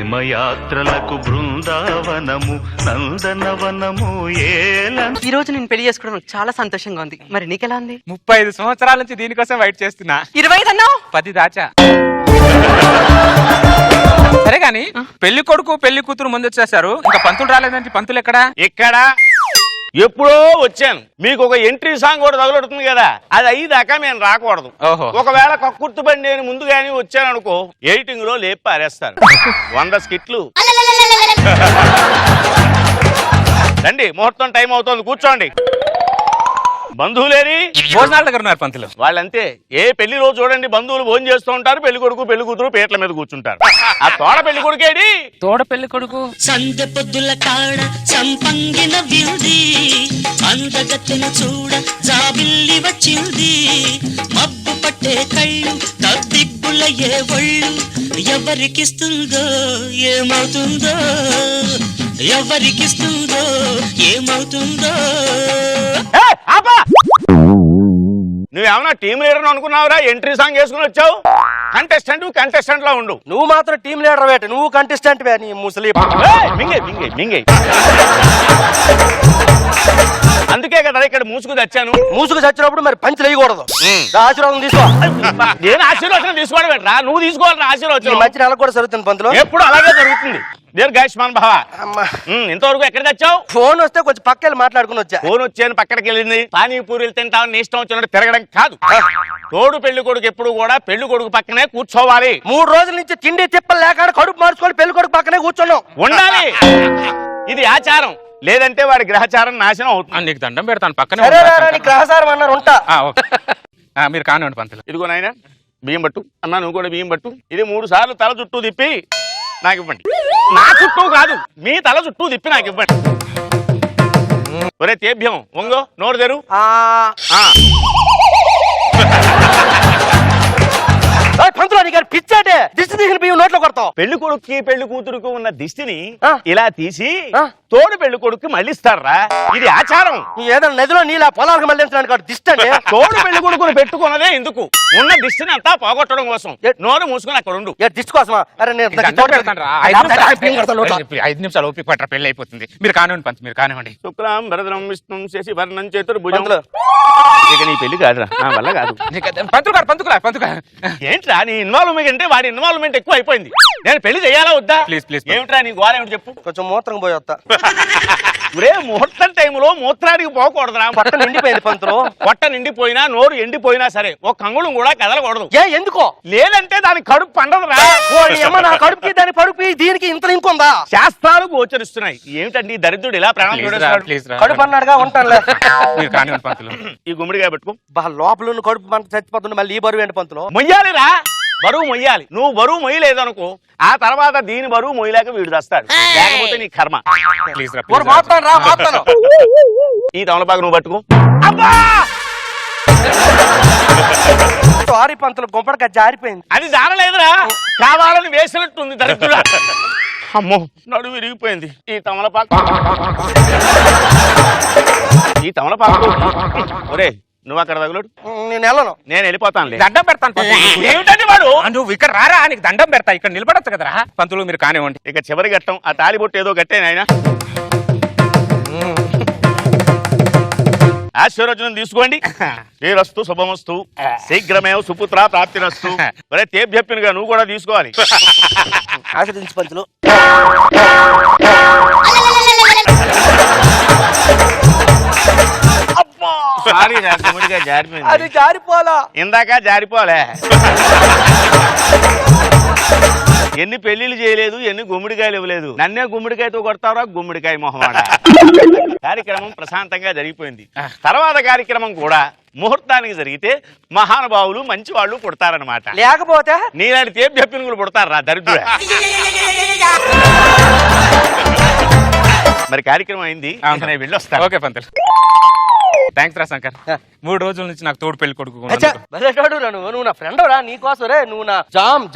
ప్రేమయాత్రలకు బృందావనము నందనవనము ఈ రోజు నేను పెళ్లి చేసుకోవడం చాలా సంతోషంగా ఉంది. మరి నీకెలా ఉంది? 35 సంవత్సరాల నుంచి దీనికోసం వెయిట్ చేస్తున్నా. 25 అన్నావు? 10 దాచా. సరే గాని పెళ్లి కొడుకు పెళ్లి కూతురు ముందు వచ్చేసారు, ఇంకా పంతులు రాలేదంటే పంతులు ఎక్కడా? ఇక్కడ ఎప్పుడో వచ్చాను. మీకు ఒక ఎంట్రీ సాంగ్ కూడా తగులుతుంది కదా, అది అయ్యేదాకా నేను రాకూడదు. ఒకవేళ కక్కుర్తుపడి నేను ముందుగానే వచ్చాను అనుకో, ఎడిటింగ్ లో లేపి పారేస్తారు. 100 స్కిట్లు. రండి, ముహూర్తం టైం అవుతుంది, కూర్చోండి. బంధువులేని భోజనాల దగ్గర ఉన్నారు పంతులు. వాళ్ళంతే. ఏ పెళ్లి రోజు చూడండి, బంధువులు భోజనం చేస్తూ ఉంటారు, పెళ్లి కొడుకు పెళ్లి కూతురు పీటల మీద కూర్చుంటారు. ఆ తోడ పెళ్లి కొడుకేడి? తోడ పెళ్లి కొడుకు సందె పొద్దుల కాడ సంపంగిన వింది, అందగత్తెన చూడ జాబిల్లి వచ్చింది. మబ్బు పట్టే కళ్ళు తద్దిబ్బుల ఏ ఒళ్ళు, ఎవరికిస్తుందో ఏమవుతుందో, ఎవరికిస్తుందో ఏమవుతుందో. నువ్వేమన్నా టీం లీడర్ అనుకున్నావురా? ఎంట్రీ సాంగ్ వేసుకుని వచ్చావు. కంటెస్టెంట్ లా ఉండు. నువ్వు మాత్రం టీం లీడర్ వేట, నువ్వు కంటెస్టెంట్ వే. నీ ముసలి మింగే అందుకే కదా ఇక్కడ మూసుకు తెచ్చాను. మూసుకు చచ్చినప్పుడు మరి పంచులు వేయకూడదు. ఆశీర్వాదం తీసుకో. నేను ఆశీర్వచనం తీసుకోవడం పెట్టరా, నువ్వు తీసుకోవాలి ఆశీర్వచనం. మధ్య నెల కూడా జరుగుతుంది పంతులు. ఎప్పుడు అలాగే జరుగుతుంది. దీర్ఘాయుష్మాన్ భవ. ఇంతవరకు ఎక్కడ తెచ్చావు? ఫోన్ వస్తే కొంచెం పక్కకి మాట్లాడుకుని వచ్చా. ఫోన్ వచ్చాను పక్కడికి వెళ్ళింది. పానీపూరీలు తింటావు, నీ ఇష్టం వచ్చినట్టు తిరగడం కాదు. తోడు పెళ్లి కొడుకు ఎప్పుడు కూడా పెళ్లి కొడుకు పక్కనే కూర్చోవాలి. 3 రోజుల నుంచి తిండి తిప్పలు లేక కడుపు మార్చుకొని పెళ్లి కొడుకు పక్కనే కూర్చున్నావు. ఉండాలి, ఇది ఆచారం. లేదంటే వాడి గ్రహచారం నాశనం అవుతుంది. నీకు దండం పెడతాను పక్కన. గ్రహచారం అన్నారు ఉంటా. మీరు కానివ్వండి పంతులు. ఇదిగో నాయన బియ్యం పట్టు. అన్నా నువ్వు కూడా బియ్యం పట్టు. ఇది 3 సార్లు తల చుట్టూ తిప్పి నాకు ఇవ్వండి. నా చుట్టూ కాదు, మీ తల చుట్టూ తిప్పి నాకు ఇవ్వండి. ఒరే తేభ్యం, వంగో, నోరు తెరు. పంతులు నీ గారు పిచ్చాటే, దిష్టి తీసిన బియ్యం నోట్లో కొడతావు. పెళ్లి కొడుక్కి పెళ్లి కూతురుకు ఉన్న దిష్టిని ఇలా తీసి తోడు పెళ్లి కొడుకు మళ్ళిస్తారా? ఇది ఆచారం. ఏదైనా నదిలో నీళ్ళ పొలాలకు మళ్ళించడానికి దిష్టి అంటే. తోడు పెళ్లి కొడుకుని పెట్టుకున్నదే ఎందుకు? ఉన్న దిష్టిని అంతా పోగొట్టడం కోసం. నోరు మూసుకుని అక్కడ ఉండు. దిష్టి కోసమా? అరే నేను 5 నిమిషాలు ఓపిక పట్టరా, పెళ్లి అయిపోతుంది. మీరు కానివ్వండి పంతు, మీరు కానివ్వండి. శుక్లాం భరద్రం విష్ణుం శశి వర్ణం చతుర్భుజం. ఇక నీ పెళ్లి కాదురా, నా వల్ల కాదు. పంతులు ఏంట్రా నీ ఇన్వాల్వ్మెంట్ అంటే వాడి ఇన్వాల్వ్మెంట్ ఎక్కువ అయిపోయింది. నేను పెళ్లి చేయాలా వద్దా? ప్లీజ్. ఏమిట్రా నీ గోల ఏమిటి చెప్పు. కొంచెం మూత్రం పోయి వస్తా. ఒరే ముహూర్తం టైంలో మూత్రానికి పోకూడదురా. పొట్ట నిండిపోయింది పంతులు. పొట్ట నిండిపోయినా నోరు ఎండిపోయినా సరే ఒక అంగుళం కూడా కదలకూడదు. ఎందుకో? లేదంటే దాని కడుపు పండదురా. నా కడుపుకి దాని పడుపు దీనికి ఇంత ఇంకుందా? శాస్త్రాలు గోచరిస్తున్నాయి. ఏమిటండి దరిద్రుడు ఇలా ప్రాణం కడుపు అన్నాడుగా ఉంటానులే. మీరు కానివ్వండి పంతులు. ఈ గుమ్మడికాయ పెట్టుకో. లోపల ఉన్న కడుపు మంట చచ్చిపోతుంది, మళ్ళీ ఈ బరువు ఏంటి పంతులు? మొయ్యాలిరా, బరువు మొయ్యాలి. నువ్వు బరువు మొయ్యలేదనుకో, ఆ తర్వాత దీని బరువు మొయ్యలేక వీడు దస్తాడు. లేకపోతే నీ కర్మ. ఈ తమలపాకు నువ్వు పట్టుకో. సారీ పంతులు, గుంపడక జారిపోయింది. అది జారలేదురా, కావాలని వేసినట్టుంది దరిద్రుడా. అమ్మో నడు విరిగిపోయింది. ఈ తమలపాకు ఒరే నువ్వు అక్కడ తగులుడు, నేను వెళ్ళను. నేను వెళ్ళిపోతాను. దండం పెడతాను. ఏమిటండి వాడు? నువ్వు ఇక్కడ రారా, నీకు దండం పెడతా. ఇక్కడ నిలబడచ్చు కదరా పంతులు, మీరు కానివ్వండి. ఇక చివరి ఘట్టం, ఆ తాలిబొట్టు ఏదో గట్టే నాయన. ఆశీర్వచనం తీసుకోండి. శ్రీరస్తు శుభమస్తు శీఘ్రమేవ సుపుత్ర ప్రాప్తిరస్తు. మరే తేభ్యప్పినగా నువ్వు కూడా తీసుకోవాలి. ఆశీర్వదించు పంతులు. అది జారిపోలా, ఇందాక జారిపోలే. ఎన్ని పెళ్లిళ్ళు చేయలేదు, ఎన్ని గుమ్మడికాయలు ఇవ్వలేదు. నన్నే గుమ్మడికాయతో కొడతారా? గుమ్మడికాయ మొహమాట. కార్యక్రమం ప్రశాంతంగా జరిగిపోయింది. తర్వాత కార్యక్రమం కూడా ముహూర్తానికి జరిగితే మహానుభావులు మంచి వాళ్ళు పుడతారనమాట. లేకపోతే నీలాంటి తేభ్యప్పినుగులు పుడతారా దరిద్రుడు. మరి కార్యక్రమం అయింది, వెళ్ళొస్తా. ఓకే పంతులు. థ్యాంక్స్ రా శంకర్. 3 రోజుల నుంచి నాకు తోడు పెళ్లి కొడుకు. నువ్వు నా ఫ్రెండ్ రా, నీకోసం రే. నువ్వు నా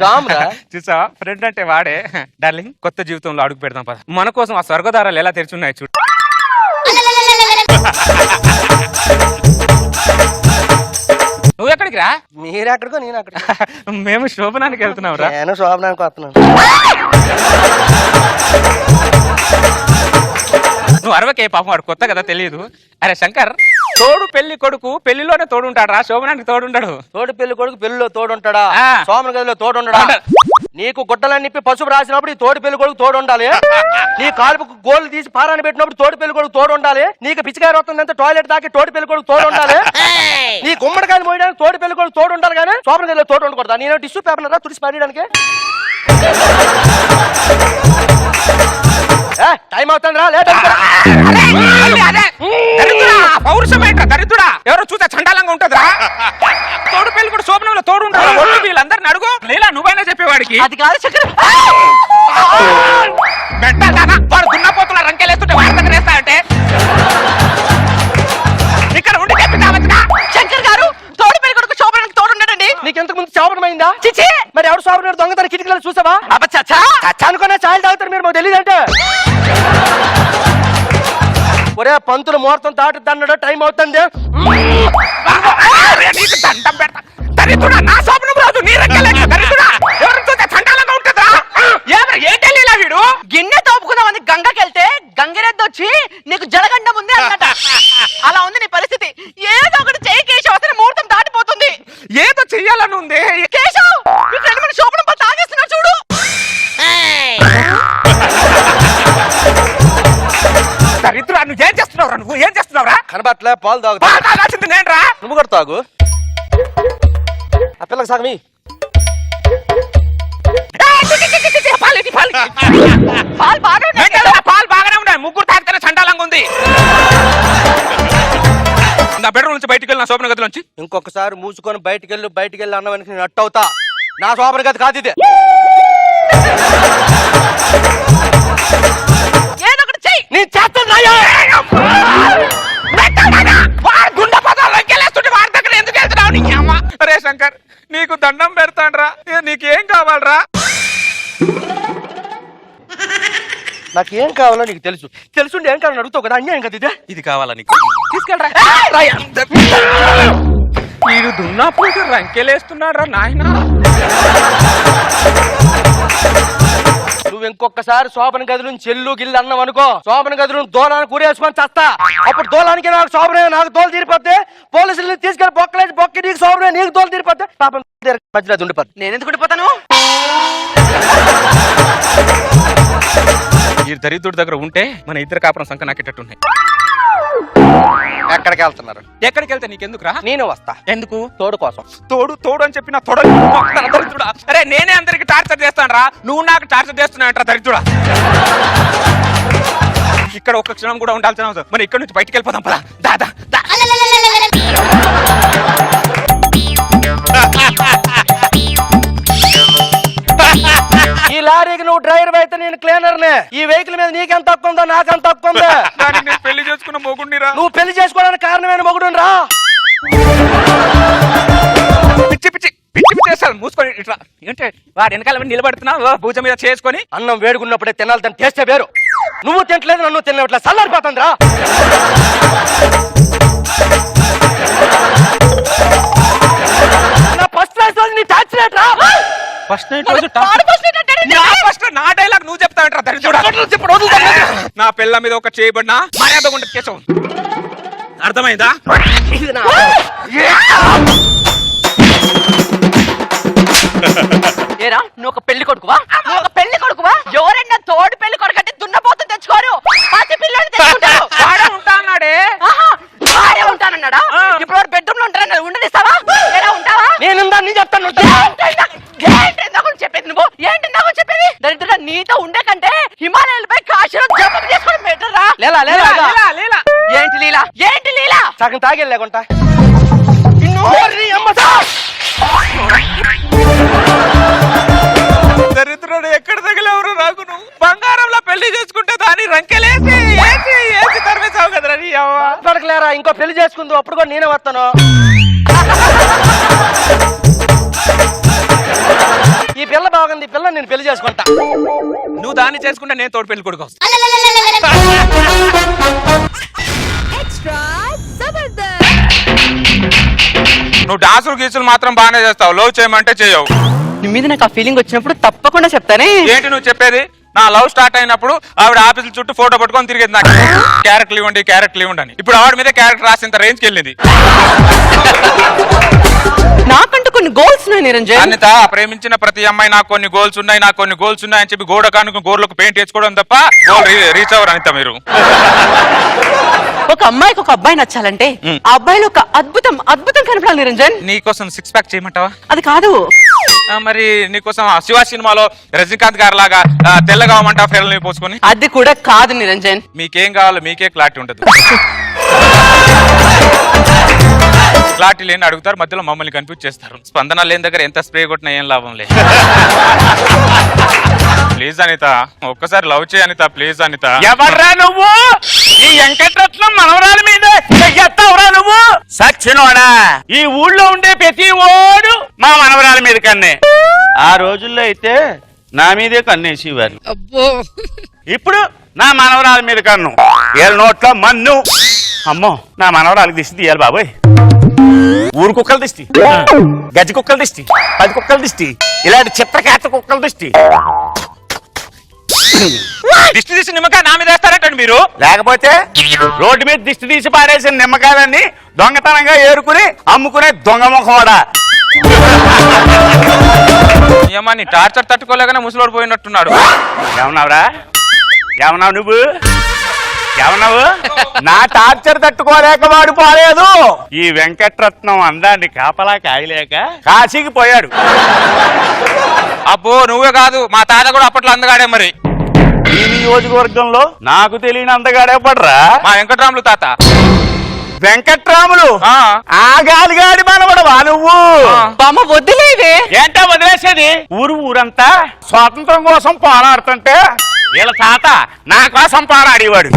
జామ్ రా. చూసావా, ఫ్రెండ్ అంటే వాడే. డార్లింగ్, కొత్త జీవితంలో అడుగు పెడదాం పద. మన కోసం ఆ స్వర్గదారాలు ఎలా తెరిచున్నాయి చూడు. నువ్వు ఎక్కడికి రా? ఎక్కడికి రా? మీరెక్కడికో నేను అక్కడికి. మేము శోభనానికి వెళ్తున్నాం రా. నేను శోభనానికి వస్తున్నాను. నువ్వు అరవకే, పాపం వాడు కొత్త కదా తెలియదు. అరే శంకర్, తోడు పెళ్లి కొడుకు పెళ్లిలోనే తోడు ఉంటాడు రా, శోభనానికి తోడు ఉండడు. తోడు పెళ్లి కొడుకు పెళ్లిలో తోడు ఉంటాడా? ఆ. సోమన గదిలో తోడు ఉండడా? నీకు గుడ్డలని నిప్పి పసుపు రాసినప్పుడు ఈ తోడు పెళ్లి కొడుకు తోడు ఉండాలి. నీ కాలుపుకు గోళ్ళు తీసి పారాన్ని పెట్టినప్పుడు తోడు పెళ్లి కొడుకు తోడు ఉండాలి. నీకు పిచ్చికాయ వస్తుందంటే టాయిలెట్ దాకి తోడు పెళ్లి కొడుకు తోడు ఉండాలి. నీ గుమ్మడికాయలు మోయడానికి తోడు పెళ్లి కొడుకు తోడు ఉండాలి. కానీ సోమన గదిలో తోడు ఉండకూడదా? నేను టిష్యూ పేపర్ రా తుడిసి పడడానికి. టైం అవుతుంది రా, లేట్ పౌరుషమేంట దరిద్రుడా, ఎవరో చూసా చండాలంగా ఉంటదిరా. తోడు పెళ్లి కూడా శోభనంలో తోడు ఉంటాడు. వీళ్ళందరిని అడుగు. లీలా నువ్వైనా చెప్పేవాడికి. అది కాదు శంకర్. వాడు దున్నపోతుల రంకెలేస్తుంటే వాడి దగ్గర వేస్తా అంటే ఇక్కడ ఉండి చెప్పినావచ్చుగా. శంకర్ గారు, తోడు పెళ్లి కొడుకు శోభనానికి తోడు ఉండడండి. నీకు ఎంతకు ముందు శోభనం అయిందా? చిచి, మరి ఎవరు శోభనం దొంగతన కిటికీలో చూసావా? అబ్బచ్చా, చచ్చా అనుకున్నా చాయలు తాగుతారు మీరు, మాకు తెలియదంటే. ఒరే పంతులు ముహూర్తం దాటుద్దన్నాడు, టైం అవుతుంది. నీకు దండం పెడతా దరిద్రుడా, నా శోభనం రాదు నీ రంకెలేదు దరిద్రుడా. ఎవరు చూస్తే చండాలంగా ఉంటుందా? ఏంటి లీలా వీడు? గిన్నె తోపుకుందామని గంగకెళ్తే గంగిరెద్దు వచ్చి నీకు జలగండం ఉంది అన్నట. అలా ఉంది నీ పరిస్థితి. ఏదో ఒకటి చెయ్యి కేశవ్, అసలు ముహూర్తం దాటిపోతుంది. ఏదో చెయ్యాలని ఉంది. కేశవ్, మీ ఫ్రెండ్ మన శోభనం పని తాగేస్తున్నాడు చూడు. దరిద్రుడా, నువ్వు ఏం చేస్తున్నావురా? నువ్వు ఏం చేస్తున్నావురా? కనబట్లే, పాలు తాగుతా. పాలు తాగాల్సింది నేను రా. నువ్వు కూడా తాగు. ఆ పిల్లకి సగమి. పాలు బాగానే ఉన్నాయి, ముగ్గురు తాగితేనే చండాలంగా ఉంది. నా బెడ్రూమ్ నుంచి బయటికి వెళ్ళి నా శోభన గదిలోంచి. ఇంకొకసారి మూసుకొని బయటికి వెళ్ళి అన్నవానికి నేను అట్టు అవుతా. నా శోభన గది కాదు ఇది. ఏదో ఒకటి చెయ్యి. నేను చేస్తాను. అరే శంకర్, నీకు దండం పెడతాండ్రా. నీకేం కావాలరా? నాకేం కావాలో నీకు తెలుసుండి ఏం కావాలని అడుగుతావు కదా, అన్యాయం కదా ఇదే. ఇది కావాలా నీకు? తీసుకెళ్ళరా. మీరు దున్నప్పుడు రంకెలేస్తున్నాడ్రా నాయన. నువ్వు ఇంకొకసారి శోభన గది నుంచి చెల్లు గిల్లు అన్నాం అనుకో, శోభన గది నుంచి దోలానికి ఊరేసుకొని చస్తా. అప్పుడు దోలానికి నాకు శోభనే, నాకు దోలు తీరిపోతే పోలీసులు తీసుకెళ్ళి బొక్కలేసి బొక్కి నీకు శోభనే, నీకు దోలు తీరిపోతే పాపం మధ్యలో అది ఉండిపోతుంది. నేను ఎందుకు ఉండిపోతాను? ఈ దరిద్రుడి దగ్గర ఉంటే మన ఇద్దరు కాపురం సంఖ్య నాకేటట్టున్నాయి. ఎక్కడికి వెళ్తున్నారు? ఎక్కడికి వెళ్తే నీకెందుకురా? నేను వస్తా. ఎందుకు? తోడు కోసం. తోడు అని చెప్పిన దరిద్రుడా. అరే నేనే అందరికి టార్చర్ చేస్తాను రా, నువ్వు నాకు టార్చర్ చేస్తున్నావు దరిద్రుడా. ఇక్కడ ఒక్క క్షణం కూడా ఉండాల్సిన అవసరం. మరి ఇక్కడ నుంచి బయటికి వెళ్ళిపోదాం పదా. దాదా ఈ లారీకి నువ్వు డ్రైవర్ అయితే నేను క్లీనర్నే. ఈ వెహికల్ మీద నీకెంత తక్కువ ఉందో నాకెంత తక్కువ ఉందో. పెళ్లి చేసుకున్న మొగుడిరా. నువ్వు పెళ్లి చేసుకోవడానికి కారణమైన మొగుడు రా. పిచ్చి చేస్తాను. మూసుకొని ఇట్లా ఏంటే వాడు వెనకాల నిలబడుతున్నావు భూజ మీద చేసుకొని. అన్నం వేడుకున్నప్పుడే తినాలి, దాన్ని టేస్టే వేరు. నువ్వు తింటలేదు, నన్ను తినట్లేదు, చల్లారిపోతుంది రా. ఫస్ట్ క్లాస్ నీ ట్యాక్స్ రేట్ రా. ఫస్ట్ నైట్ రోజు నా డైలాగ్ నువ్వు చెప్తావంటరా దరిద్రుడా. నా పిల్ల మీద ఒక చేయబడినా మర్యాద ఉండదు కేశవ్, అర్థమైందా? ఏరా, నువ్వు ఒక పెళ్లి కొడుకువా? నువ్వు ఒక పెళ్లి కొడుకువా? ఎవరైనా తోడు పెళ్లి కొడుకు అంటే దున్నపోతు తెచ్చుకోరు, పసి పిల్లలు తెచ్చుకుంటారు. వాడే ఉంటా అన్నాడే. వాడే ఉంటానన్నాడా? ఇప్పుడు వాడు బెడ్రూమ్ లో ఉంటారా? ఉండనిస్తావా? ఎలా ఉంటావా? నేనుందా నీ చెప్తాను. చెప్పేది నువ్వు ఏంటి నాకు చెప్పేది? దరిద్రుడా, నీతో ఉండే కంటే హిమాలయాలపై కాశీలో జపం చేసుకోవడం బెటర్ రా. ఏంటి లీలా? ఏంటి లీలా? సగం తాగి లేకుంటా. దరిద్రుడు ఎక్కడ తగిలేవరు నాకు. నువ్వు బంగారంలో పెళ్లి చేసుకుంటే దాని రంకెలేసి తరివేసావు కదరా నీ అవ్వ. పడకలేరా, ఇంకో పెళ్లి చేసుకుందు, అప్పుడు కూడా నేనే వస్తాను. ఈ పిల్ల బాగుంది, ఈ పిల్ల నేను పెళ్లి చేసుకుంటా. నువ్వు దాన్ని చేసుకుంటే నేను తోడు పెళ్లి కొడుకు. నువ్వు డాన్సులు గీసులు మాత్రం బాగానే చేస్తావు, లవ్ చేయమంటే చేయవు. నీ మీద నాకు ఆ ఫీలింగ్ వచ్చినప్పుడు తప్పకుండా చెప్తానే. ఏంటి నువ్వు చెప్పేది? నా లవ్ స్టార్ట్ అయినప్పుడు ఆవిడ ఆఫీసుల చుట్టూ ఫోటో పట్టుకొని తిరిగేది, నాకు క్యారెక్టర్ ఇవ్వండి క్యారెక్టర్ ఇవ్వండి అని. ఇప్పుడు ఆవిడ మీద క్యారెక్టర్ రాసేంత రేంజ్కి వెళ్ళింది. నాకంటూ కొన్ని గోల్స్ ఉన్నాయి నిరంజన్. అనిత, ప్రేమించిన ప్రతి అమ్మాయి నాకు కొన్ని గోల్స్ ఉన్నాయి, నాకు కొన్ని గోల్స్ ఉన్నాయి అని చెప్పి గోడ కానుక గోర్లకు పెయింట్ వేసుకోవడం తప్ప గోల్ రీచ్ అవ్వరు అనిత మీరు. ఒక అమ్మాయికి ఒక అబ్బాయి నచ్చాలంటే ఆ అబ్బాయిలో ఒక అద్భుతం అద్భుతం కనపడాలి నిరంజన్. నీకోసం 6 ప్యాక్ చేయమంటావా? అది కాదు. మరి నీకోసం శివ సినిమాలో రజనీకాంత్ గారు లాగా తెల్లగా అవ్వమంటావా ఫెరల్ని పోసుకొని? అది కూడా కాదు నిరంజన్. మీకేం కావాలో మీకే క్లారిటీ ఉండదు. క్లారిటీ లేని అడుగుతారు, మధ్యలో మమ్మల్ని కన్ఫ్యూజ్ చేస్తారు. స్పందన లేని దగ్గర ఎంత స్ప్రే కొట్టినా ఏం లాభం లేదు. ప్లీజ్ అనిత, ఒక్కసారి లవ్ చేయ అనిత, ప్లీజ్ అనిత. ఎవర్రా నువ్వు? ఈ వెంకటరత్నం మనవరాలి మీద చెయ్యెత్తావురా నువ్వు? సచ్చినోడా, ఈ ఊళ్ళో ఉండే ప్రతి ఓడు మా మనవరాలి మీద కన్నే. ఆ రోజుల్లో అయితే నా మీదే కన్నేసేవారు. ఇప్పుడు నా మనవరాలి మీద కన్ను, ఏళ్ళ నోట్లో మన్ను. అమ్మో, నా మనవరాలికి దిష్టి తీయాలి బాబోయ్. ఊరు కుక్కల దిష్టి, గజ్జి కుక్కల దిష్టి, 10 కుక్కల దిష్టి, ఇలాంటి చిత్రకేత కుక్కల దిష్టి. దిష్టి తీసి నిమ్మకాయ నా మీద వేస్తారంటండి మీరు. లేకపోతే రోడ్డు మీద దిష్టి తీసి పారేసిన నిమ్మకాయలన్నీ దొంగతనంగా ఏరుకుని అమ్ముకునే దొంగ ముఖవాడా. ఏమా నీ టార్చర్ తట్టుకోలేకనే ముసలోడు పోయినట్టున్నాడు. ఏమన్నావురా? ఏమన్నావు నువ్వు? ఏమన్నావు? నా టార్చర్ తట్టుకోలేక వాడు పోలేదు. ఈ వెంకటరత్నం అందాన్ని కాపలా కాయలేక కాశీకి పోయాడు. అబ్బో, నువ్వే కాదు మా తాత కూడా అప్పట్లో అందగాడే. మరి ఈ నియోజకవర్గంలో నాకు తెలియని అందగాడే పడరా మా వెంకటరాములు తాత. వెంకట్రాములు ఆ గాలిగాడి మనవడవా నువ్వు? బామ్మ వదిలేవే. ఏంటో వదిలేసేది? ఊరంతా స్వాతంత్రం కోసం పోరాడుతుంటే వీళ్ళ తాత నా కోసం పోరాడేవాడు.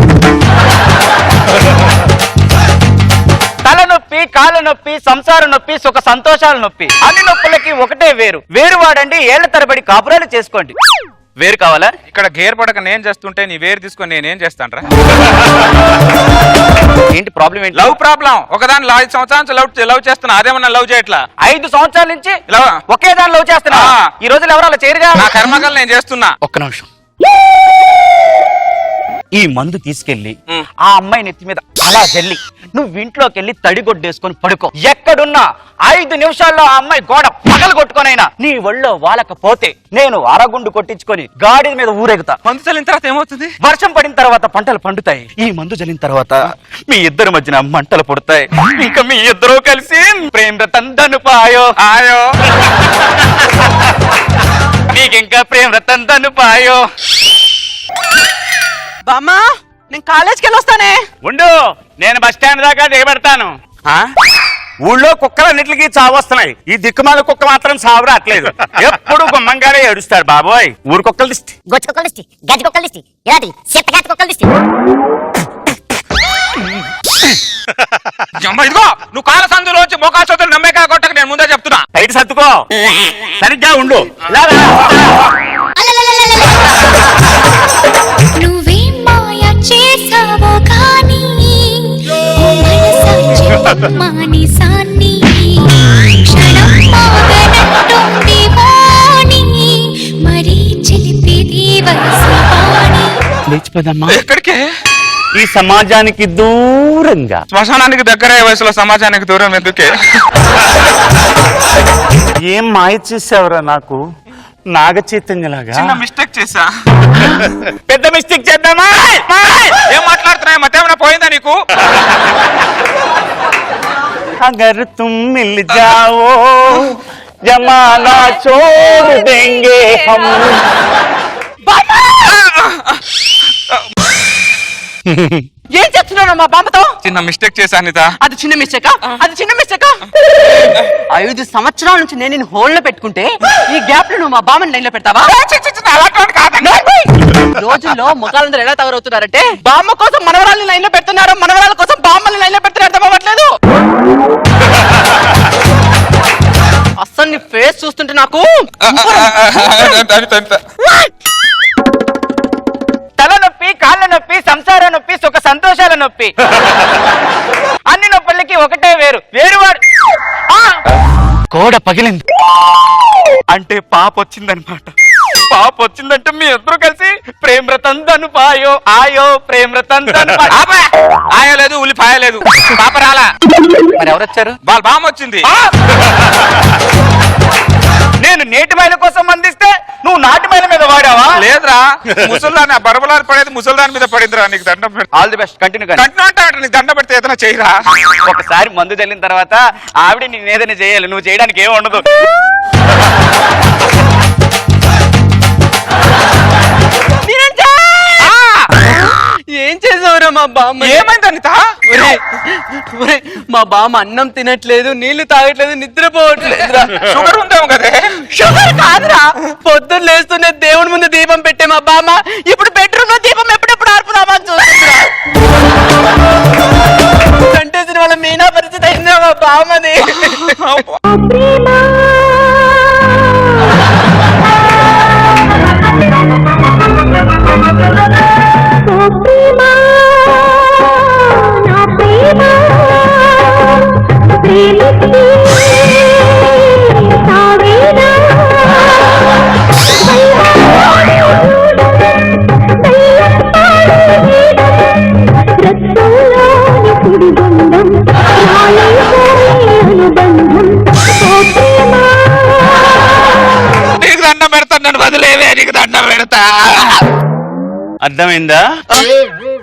తలనొప్పి, కాళ్ళ నొప్పి, సంసార నొప్పి, సుఖ సంతోషాల నొప్పి, అన్ని నొప్పులకి ఒకటే వేరు. వేరు వాడండి, ఏళ్ల తరబడి కాపురాలు చేసుకోండి. వేరు కావాలా? ఇక్కడ గేర్ పడక నేను చేస్తుంటే నీ వేరు తీసుకొని నేనేం చేస్తాను రా? ఏంటి ప్రాబ్లం? ఏంటి లవ్ ప్రాబ్లం? ఒకదాని 5 సంవత్సరాల నుంచి లవ్ చేస్తున్నా, అదేమన్నా లవ్ చేయట్లా? 5 సంవత్సరాల నుంచి లవ్ ఒకే దాని లవ్ చేస్తున్నా. ఈ రోజులు ఎవరు అలా చేయరుగా. నా కర్మకలు నేను చేస్తున్నా. ఒక్క నిమిషం. ఈ మందు తీసుకెళ్లి ఆ అమ్మాయి నెత్తి మీద అలా జల్లి నువ్వు ఇంట్లోకి వెళ్ళి తడిగొడ్డేసుకొని పడుకో. ఎక్కడున్నా 5 నిమిషాల్లో ఆ అమ్మాయి గోడ పగలు కొట్టుకొనైనా నీ ఒళ్ళో వాలకపోతే నేను అరగుండు కొట్టించుకొని గాడి మీద ఊరేగుతా. మందు చల్లిన తర్వాత ఏమవుతుంది? వర్షం పడిన తర్వాత పంటలు పండుతాయి. ఈ మందు జల్లిన తర్వాత మీ ఇద్దరి మధ్యన మంటలు పుడతాయి. ఇంకా మీ ఇద్దరు కలిసి ప్రేమ రతన్ ధనుపాయో ఆయో. నీకింకా ప్రేమ రతన్ ధనుపాయో. బామ్మా, నేను కాలేజ్కి వెళ్ళొస్తానే. ఉండు, నేను బస్ స్టాండ్ దాకా దిగబెడతాను. ఊళ్ళో కుక్కలన్నిటికీ చావు వస్తున్నాయి, ఈ దిక్కుమాల కుక్క మాత్రం చావు రావట్లేదు. ఎప్పుడు గుమ్మంగానే ఏడుస్తాడు బాబోయ్. ఊరు కుక్కల దిష్టి, గొచ్చు కుక్కల దిష్టి, గజ్జి కుక్కల దిష్టి, ఇలాంటి చెత్తగాత కుక్కల దిష్టి. ఇదిగో నువ్వు కాల సందులోంచి మోకాలు చోతులు నమ్మేకా కొట్టక నేను ముందే చెప్తున్నా. బయట సర్దుకో, సరిగ్గా ఉండు. నువ్వేం మాయ చేసావో కానీ ఓ మనసా మానిసాన్ని క్షణం మాగనట్టుంది వాణి మరీ చిలిపిది వయసువాణి. లేచిపోదమ్మా. ఎక్కడికే? ఈ సమాజానికి దూరంగా. శ్మశానానికి దగ్గరే వయసులో సమాజానికి దూరం ఎందుకే? ఏం మాయ చేసావురా నాకు, నాగ చైతన్యలాగా. చిన్న మిస్టేక్ చేసా. పెద్ద మిస్టేక్ చేద్దామా? ఏం మాట్లాడుతున్నాయి? మతేమైనా పోయిందా నీకు? अगर तुम मिल जाओ जमाना छोड़ देंगे हम. ఏం చెప్తున్నాను మా బామ్మతో? చిన్న మిస్టేక్ చేశా అనిత. అది చిన్న మిస్టేకా? అది చిన్న మిస్టేకా? 5 సంవత్సరాల నుంచి నేను నిన్ను హోల్డ్ లో పెట్టుకుంటే ఈ గ్యాప్ లో నువ్వు మా బామ్మని లైన్ లో పెడతావా? రోజుల్లో ముఖాలందరూ ఎలా తయారవుతున్నారంటే బామ్మ కోసం మనవరాల్ని లైన్ లో పెడుతున్నారు, మనవరాల కోసం బామ్మల్ని లైన్ లో పెడుతున్నారు. అర్థమవ్వట్లేదు. అస్సలు నీ ఫేస్ చూస్తుంటే నాకు తలనొప్పి, కాళ్ళ నొప్పి, సంసార నొప్పి, సుఖ సంతోషాల నొప్పి, అన్ని నొప్పులకి ఒకటే వేరు. వేరువాడు కోడ పగిలింది అంటే పాప వచ్చిందనమాట. పాప వచ్చిందంటే మీ ఇద్దరు కలిసి ప్రేమ రతం ధను పాయో ఆయో ప్రేమ రతం ధను ఆయో లేదు ఉల్లిపాయ లేదు పాప రాలా. మరి ఎవరు వచ్చారు? వాళ్ళ బామ్మ వచ్చింది. నేను నేటి మైల కోసం అందిస్తే నువ్వు నాటి మైల మీద వాడావా? లేదురా ముసల్దాన్ని బరబలాలు పడేది ముసల్దాని మీద పడిందిరా. నీకు దండం పెడతా. All the best, continue. Continue అంటే నీకు దండం పెడితే ఏదైనా చేయరా. ఒకసారి మందు చల్లిన తర్వాత ఆవిడ నేను ఏదైనా చేయాలి, నువ్వు చేయడానికి ఏమి ఉండదు. ఏం చేసావురా మా బామ్మ? ఏమైంది అనిత? ఒరేయ్, మా బామ్మ అన్నం తినట్లేదు, నీళ్లు తాగట్లేదు, నిద్రపోవట్లేదురా. షుగర్ ఉందేమో కదే. షుగర్ కాదురా, పొద్దున్న లేస్తూనే దేవుడి ముందు దీపం పెట్టే మా బామ్మ ఇప్పుడు బెడ్రూమ్ లో దీపం ఎప్పుడెప్పుడు ఆర్పుదామా అని చూస్తుందిరా. కంటేసిన వాళ్ళ మీనా పరిస్థితి అయిందిరా మా బామ్మది. నీకు దండం పెడతా, నన్ను వదిలేవే, నీకు దండం పెడతా. అర్థమైందా?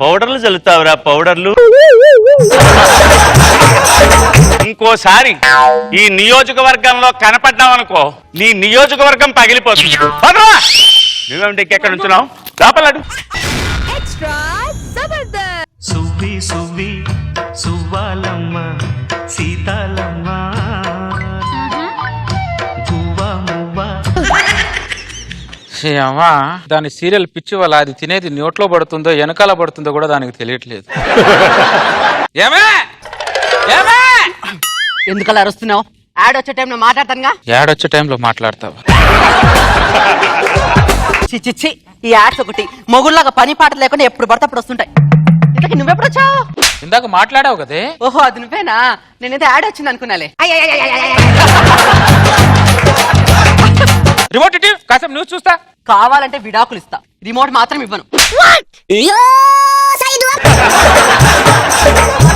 పౌడర్లు చల్లుతావురా, పౌడర్లు. ఇంకోసారి ఈ నియోజకవర్గంలో కనపడ్డావనుకో నీ నియోజకవర్గం పగిలిపోతుంది. నువ్వేమిటి ఎక్కడ ఉంచున్నావు? లోపలడు. సువ్వి సువ్వి సువ్వాలమ్మ సీతాలమ్మ గువ్వా మువ్వా. అమ్మా దాని సీరియల్ పిచ్చి వల్ల అది తినేది నోట్లో పడుతుందో వెనకాల పడుతుందో కూడా దానికి తెలియట్లేదు. ఏమే ఏమే ఎందుకలా అరుస్తున్నావు? యాడ్ వచ్చే టైంలో మాట్లాడతానుగా. ఏడొచ్చే టైంలో మాట్లాడతావా? చిచ్చి, ఈ యాడ్స్ ఒకటి మొగుళ్ళగా పని పాట లేకుండా ఎప్పుడు పడితే అప్పుడు వస్తుంటాయి. ఇంతకీ నువ్వెప్పుడు వచ్చావు? ఇందాక మాట్లాడావు కదే. ఓహో, అది నువ్వేనా? నేనైతే యాడ్ వచ్చింది అనుకున్నాలే. రిమోట్ ఇటీ కాసేపు న్యూస్ చూస్తా. కావాలంటే విడాకులు ఇస్తా, రిమోట్ మాత్రం ఇవ్వను.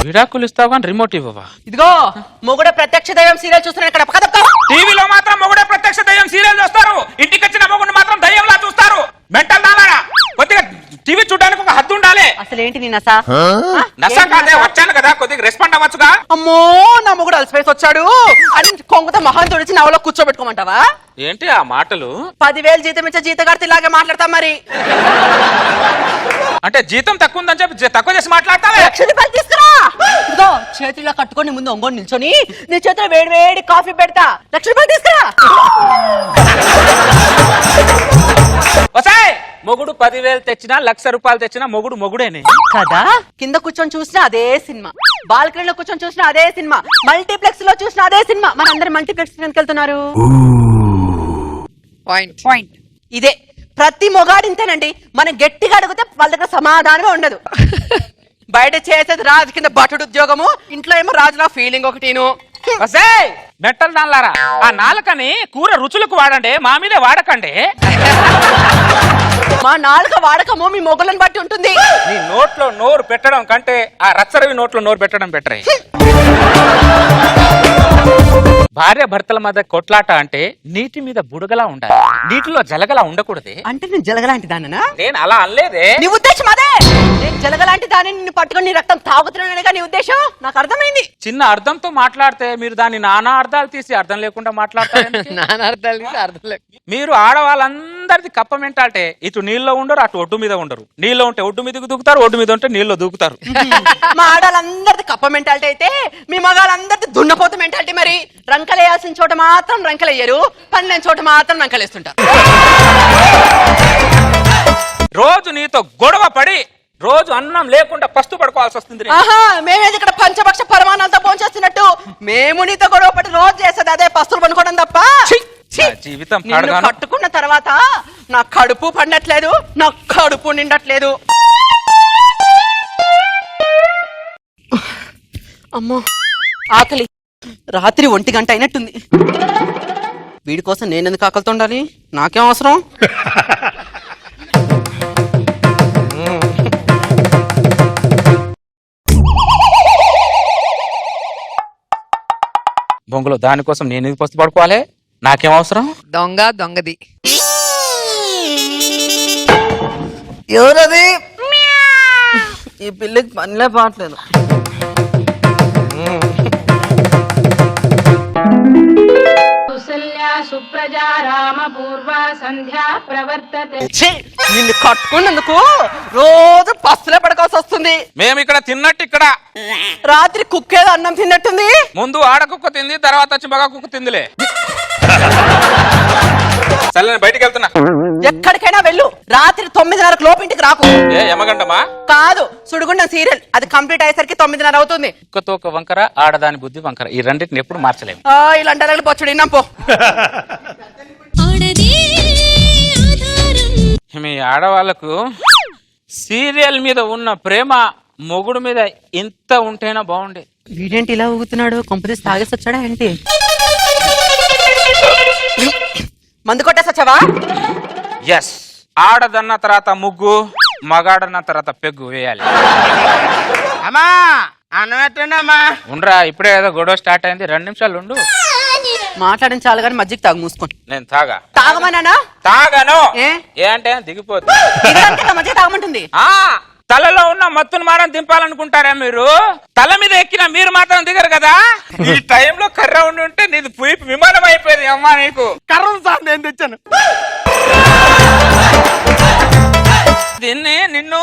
విడాకులు ఇస్తావు కానీ రిమోట్ ఇవ్వవా? ఇదిగో మొగుడ ప్రత్యక్ష దైవం సీరియల్ చూస్తున్నాను ఇక్కడ. టీవీలో మాత్రం మొగుడే ప్రత్యక్ష దయ్యం సీరియల్ చూస్తారు, ఇంటికి వచ్చిన మొగుడు మాత్రం దయ్యంలా చూస్తారు. మెంటల్ దానారా, కొద్దిగా టీవీ చూడడానికి ఒక హద్దు ఉండాలి. అసలు ఏంటి నీ నసా? నసా కాదే, వచ్చాను కదా కొద్దిగా రెస్పాండ్ అవ్వచ్చుగా. అమ్మో, నా మొగుడు అలసిపోయి వచ్చాడు అని కొంగతో మొహం తుడిచి నవలో కూర్చోబెట్టుకోమంటావా? ఏంటి ఆ మాటలు? 10,000 జీతం ఇచ్చే జీతగాడితే ఇలాగే మాట్లాడతాం మరి. అంటే జీతం తక్కువ ఉందని చెప్పి తక్కువ చేసి మాట్లాడతావే? 1,00,000 రూపాయలు తీసుకురా. ఇదిగో చేతిలో కట్టుకొని ముందు ఒంగోని నిల్చొని నీ చేతిలో వేడి వేడి కాఫీ పెడతా. 1,00,000 రూపాయలు తీసుకురా. వసాయ్ మొగుడు 10,000 తెచ్చినా 1,00,000 రూపాయలు తెచ్చినా మొగుడు మొగుడేనే కదా. కింద కూర్చొని చూసినా అదే సినిమా, బాల్కనీలో కూర్చొని చూసినా అదే సినిమా, మల్టీప్లెక్స్ లో చూసినా అదే సినిమా. మన అందరు మల్టీప్లెక్స్ ఎందుకు వెళ్తున్నారు? పాయింట్ ఇదే. ప్రతి మొగాడింతేనండి. మనం గట్టిగా అడిగితే వాళ్ళ దగ్గర సమాధానమే ఉండదు. బయట చేసేది రాజు కింద బటుడు ఉద్యోగము, ఇంట్లో ఏమో రాజులా ఫీలింగ్ ఒకటిను. మెట్టలు నాలారా, ఆ నాలుకని కూర రుచులకు వాడండి, మా మీదే వాడకండి. మా నాలుక వాడకము మీ మొగులను బట్టి ఉంటుంది. నీ నోట్లో నోరు పెట్టడం కంటే ఆ రచ్చరవి నోట్లో నోరు పెట్టడం బెటరే. భార్య భర్తల మధ్య కొట్లాట అంటే నీటి మీద బుడగలా ఉండాలి, నీటిలో జలగలా ఉండకూడదు. అంటే నేను జలగలాంటి దాననా? నేను అలా అనలేదే. నీ ఉద్దేశం అదే? నేను జలగలాంటి దాన్ని నిన్ను పట్టుకొని నీ రక్తం తాగుతున్నానుగా నీ ఉద్దేశం? నాకు అర్థమైంది. చిన్న అర్థంతో మాట్లాడితే మీరు దాన్ని నానా అర్థాలు తీసి అర్థం లేకుండా మాట్లాడతారు. మీరు ఆడవాళ్ళందరిది కప్ప మెంటాలిటీ. ఇటు నీళ్ళలో ఉండరు, అటు ఒడ్డు మీద ఉండరు. నీళ్ళలో ఉంటే ఒడ్డు మీదకి దూకుతారు, ఒడ్డు మీద ఉంటే నీళ్ళలో దూకుతారు. మా ఆడాలందరిది కప్ప మెంటాలిటీ అయితే మీ మగాళ్ళందరిది దున్నపోతు మెంటాలిటీ. మరి రంకలేయాల్సిన చోట మాత్రం రంకలేయ్యరు, పని చోట మాత్రం రంకలేస్తుంటారు. రోజు నీతో గొడవ పడి రోజు అన్నం లేకుండా పస్తు పడుకోవాల్సి వస్తుంది. ఆహా, మేమేది ఇక్కడ పంచభక్ష పరమాణాలతో పోంచేస్తున్నట్టు మేము నీతో గొడవ పడి రోజు చేసేది అదే పస్తులు పనుకోవడం తప్ప. జీవితం కట్టుకున్న తర్వాత నా కడుపు పండట్లేదు, నా కడుపు నిండట్లేదు. అమ్మో ఆకలి. రాత్రి 1 గంట అయినట్టుంది. వీడి కోసం నేను ఎందుకు ఆకలితో ఉండాలి? నాకేం అవసరం? బొంగులో దానికోసం నేను ఎందుకు పస్తు పడుకోవాలి? నాకేం అవసరం? దొంగది ఎవరది? ఈ పిల్లకి పనిలే పాటలేదు. సుప్రజా రామ పూర్వ సంధ్యా ప్రవర్తతే. నిన్ను కట్టుకున్నందుకు రోజు పస్తులే పడుకోవాల్సి వస్తుంది. మేము ఇక్కడ తిన్నట్టు ఇక్కడ రాత్రి కుక్కేదో అన్నం తిన్నట్టుంది. ముందు ఆడ కుక్క తింది, తర్వాత వచ్చి మగ కుక్క తిందిలే. సరే నేను బయటికి వెళ్తున్నా. ఎక్కడికైనా వెళ్ళు, రాత్రి 9:30 లోపు ఇంటికి రాకు. ఏ యమగంటమా? కాదు, సుడిగుండం సీరియల్ అది కంప్లీట్ అయ్యేసరికి 9:30 అవుతుంది. కుక్కతో ఒక వంకర, ఆడదాని బుద్ధి వంకర, ఈ రెండింటిని ఎప్పుడు మార్చలేము. ఇలాంటి అలగలు పచ్చుడు విన్నాం పో. మీ ఆడవాళ్ళకు సీరియల్ మీద ఉన్న ప్రేమ మొగుడు మీద ఇంత ఉంటేనా బాగుండే. వీడేంటి ఇలా ఊగుతున్నాడు? కొంపదీసి తాగేసి వచ్చాడా ఏంటి? మందు కొట్టేసి వచ్చావా? ఎస్, ఆడదన్న తర్వాత ముగ్గు, మగాడన్న తర్వాత పెగ్గు వేయాలి. అమ్మా అన్నం ఎట్టండి అమ్మా. ఉండరా, ఇప్పుడే ఏదో గొడవ స్టార్ట్ అయింది, 2 నిమిషాలు ఉండు. మాట్లాడిన చాలు కానీ మజ్జిగ తాగు మూసుకొని. నేను తాగా. తాగమన్నానా? తాగాను. ఏ అంటే దిగిపోతుంది. మజ్జిగ తాగమంటుంది. తలలో ఉన్న మత్తును మారం దింపాలనుకుంటారా మీరు? తల మీద ఎక్కిన మీరు మాత్రం దిగరు కదా. ఈ టైంలో కర్ర ఉండి ఉంటే నీది పుయి విమానం అయిపోయింది. అమ్మా నీకు కర్ర సార్ నేను తెచ్చాను. దీన్ని నిన్ను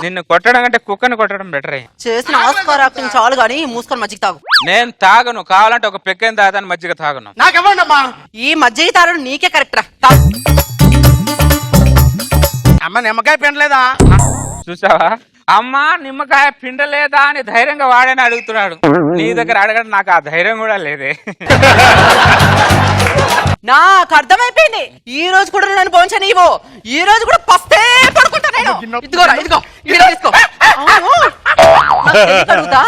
నిన్ను కొట్టడం కంటే కుక్కని కొట్టడం బెటర్. చేసిన ఆస్కార్ యాక్టింగ్ చాలు గానీ మూసుకొని మజ్జిగ తాగు. నేను తాగను, కావాలంటే ఒక పెక్కని తాగని మజ్జిగ తాగను. నాకెవ్వండి అమ్మా. ఈ మజ్జిగ తాగడం నీకే కరెక్ట్ రా. అమ్మ నిమ్మకాయ పిండలేదా? చూసావా, అమ్మా నిమ్మకాయ పిండలేదా అని ధైర్యంగా వాడని అడుగుతున్నాడు. నీ దగ్గర అడగడం నాకు ఆ ధైర్యం కూడా లేదే. నాకు అర్థమైపోయింది. ఈ రోజు కూడా నన్ను పోంచనివ్వు. ఈ రోజు కూడా పస్తే పడుకుంటా నేను. ఇదిగోరా, ఇదిగో తీసుకో. అవును, నాకు తెలియక అడుగుతా.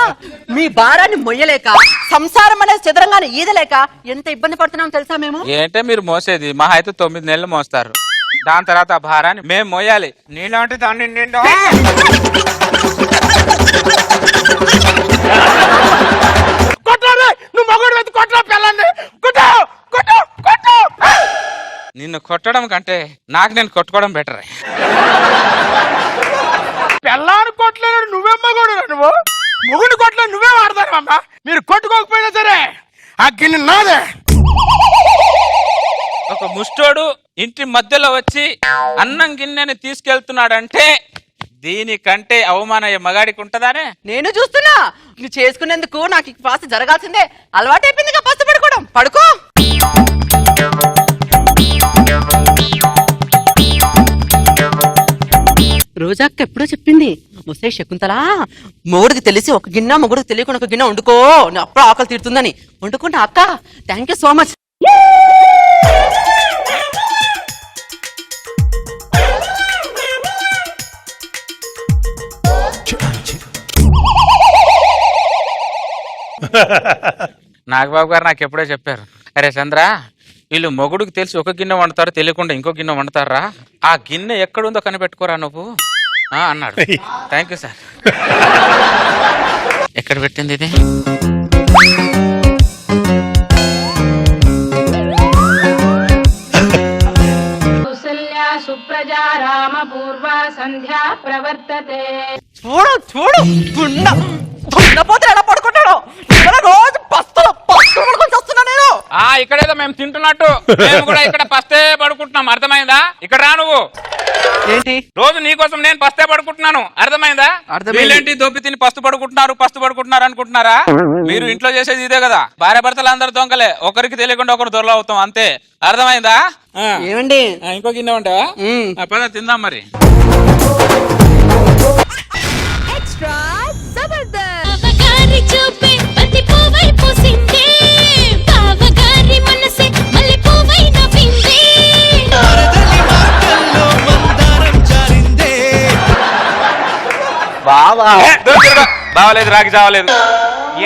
మీ భారాన్ని మొయ్యలేక, సంసారం అనేది చదరంగానే ఈదలేక ఎంత ఇబ్బంది పడుతున్నాం తెలుసా మేము? ఏంటే మీరు మోసేది? మా అయితే 9 నెలలు మోస్తారు. దాని తర్వాత ఆ భారాన్ని మేము మోయాలి. నీలాంటి దాన్ని నిండా నిన్ను కొట్టడం కంటే నాకు నేను కొట్టుకోవడం బెటర్. పెళ్ళాన్ని కొట్టలేడు నువ్వేమ్మా కూడా నువ్వు మొగుడిని కొట్టలేదు నువ్వే వాడతాను అమ్మా. మీరు కొట్టుకోకపోయినా సరే ఆ గిన్నె నాదే. ఒక ముష్టోడు ఇంటి మధ్యలో వచ్చి అన్నం గిన్నెని తీసుకెళ్తున్నాడంటే దీనికంటే అవమానం మగాడికి ఉంటదానే? నేను చూస్తున్నా. నువ్వు చేసుకునేందుకు నాకు ఫాస్ట్ జరగాల్సిందే. అలవాటైపోయింది ఫస్ట్ పడుకోవడం. పడుకో. రోజాక్క ఎప్పుడో చెప్పింది, వస్తే శకుంతల మొగుడికి తెలిసి ఒక గిన్నె, మొగుడికి తెలియకుండా ఒక గిన్నె వండుకో, అప్పుడు ఆకలి తీరుతుందని. వండుకుంటా అక్క. Thank you so much. Nagababu గారు నాకు ఎప్పుడో చెప్పారు, అరే చంద్ర వీళ్ళు మొగుడికి తెలిసి ఒక గిన్నె వండుతారు, తెలియకుండా ఇంకో గిన్నె వండుతారా, ఆ గిన్నె ఎక్కడుందో కనిపెట్టుకోరా నువ్వు అన్నాడు. Thank you sir. ఎక్కడ పెట్టింది ఇది? సుప్రజా రామ పూర్వ సంధ్యా ప్రవర్తతే. చూడు చూడు, దున్నపోతే ఎలా పడుకుంటాడు. రోజు పస్తులు పడుకొని వస్తున్నా నేను. ఇక్కడేదో మేము తింటున్నట్టు మేము కూడా ఇక్కడ పస్తే పడుకుంటున్నాం, అర్థమైందా? ఇక్కడ రా నువ్వు. ఏంటి రోజు నీకోసం నేను పస్తే పడుకుంటున్నాను, అర్థమైందా? వీళ్ళేంటి దొబ్బి తిని పస్తు పడుకుంటున్నారు అనుకుంటున్నారా? మీరు ఇంట్లో చేసేది ఇదే కదా. భార్య భర్తలు అందరు దొంగలే, ఒకరికి తెలియకుండా ఒకరు దొరలు అవుతాం అంతే, అర్థమైందా? ఏమండి ఇంకో గిన్నె ఉంటావా? పద తిందాం మరి. బావగారి చూపే పతి పూవై పూసిందే, బావగారి మనసే మల్లె పూవై నవ్విందే. బావలేదు రాగి చావలేదు.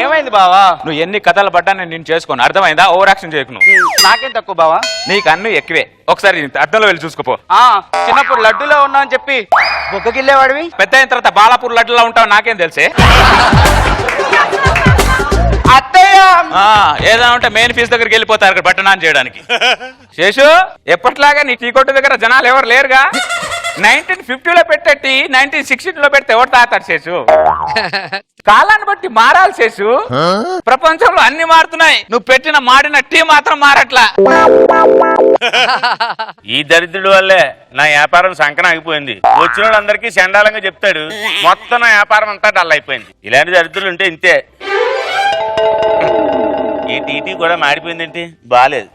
ఏమైంది బావా? నువ్వు ఎన్ని కథలు పడ్డా నేను నిన్ను చేసుకోను, అర్థమైందా? ఓవర్ యాక్షన్ చేయకు నువ్వు. నాకేం తక్కువ బావా? నీకు అన్ని ఎక్కువే. ఒకసారి అద్దంలో వెళ్ళి చూసుకోపో. చిన్నప్పుడు లడ్డూలో ఉన్నా అని చెప్పి బొగ్గకిల్లేవాడివి, పెద్ద అయిన తర్వాత బాలాపూర్ లడ్డులా ఉంటావు నాకేం తెలిసే. అత్తయ్య ఏదైనా ఉంటే మెయిన్ ఫీజు దగ్గరికి వెళ్ళిపోతారు అక్కడ బట్టనాన్ని చేయడానికి. శేషు ఎప్పట్లాగా నీ టీ కొట్టు దగ్గర జనాలు ఎవరు లేరుగా. 1950లో పెట్టేటి 1960లో పెడితే ఎవరు తాతాడు శేషు? కాలాన్ని బట్టి మారాలి శేషు. ప్రపంచంలో అన్ని మారుతున్నాయి, నువ్వు పెట్టిన మాడిన టీ మాత్రం మారట్లా. ఈ దరిద్రుడి వల్లే నా వ్యాపారం సంకన ఆగిపోయింది. వచ్చిన వాళ్ళందరికీ చండాలంగా చెప్తాడు, మొత్తం నా వ్యాపారం అంతా డల్ అయిపోయింది. ఇలాంటి దరిద్రులు ఉంటే ఇంతే. ఈ టీటీ కూడా మాడిపోయిందేంటి? బాలేదు.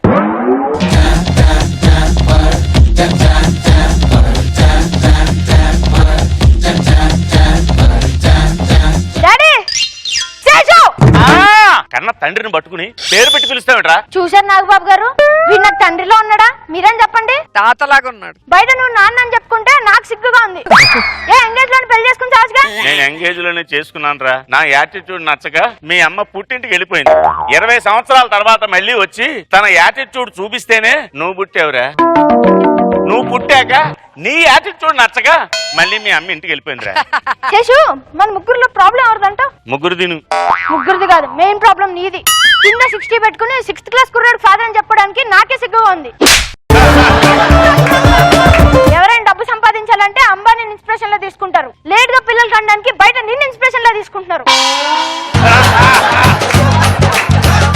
కన్న తండ్రిని పట్టుకుని పేరు పెట్టి పిలుస్తావేట్రా? చూశారు నాగబాబు గారు, వీడు నాకు తండ్రిలో ఉన్నాడా? మీరేం చెప్పండి. తాతలాగా ఉన్నాడు. బయట నువ్వు నాన్న అని చెప్పుకుంటే నాకు సిగ్గుగా ఉంది. ఏ ఎంగేజ్ లోని పెళ్లి చేసుకుని చావచ్చుగా. నేను ఎంగేజ్ లోనే చేసుకున్నాను రా. నా యాటిట్యూడ్ నచ్చక మీ అమ్మ పుట్టింటికి వెళ్ళిపోయింది. 20 సంవత్సరాల తర్వాత మళ్ళీ వచ్చి తన యాటిట్యూడ్ చూపిస్తేనే నువ్వు పుట్టావురా. నువ్వు పుట్టాక నీ యాటిట్యూడ్ నచ్చక మళ్ళీ మీ అమ్మ ఇంటికి వెళ్ళిపోయిందిరా. శేషు, మన ముగ్గురులో ప్రాబ్లం ఎవరిదంట? ముగ్గురు తిను. ముగ్గురిది కాదు, మెయిన్ ప్రాబ్లం నీది. కింద 60 పెట్టుకుని 6th క్లాస్ కుర్రాడు ఫాదర్ అని చెప్పడానికి నాకే సిగ్గుగా ఉంది. ఎవరైనా డబ్బు సంపాదించాలంటే అంబానీ ఇన్స్పిరేషన్ లో తీసుకుంటారు. లేట్ గా పిల్లలు కనడానికి బయట నిన్ను ఇన్స్పిరేషన్ లో తీసుకుంటున్నారు.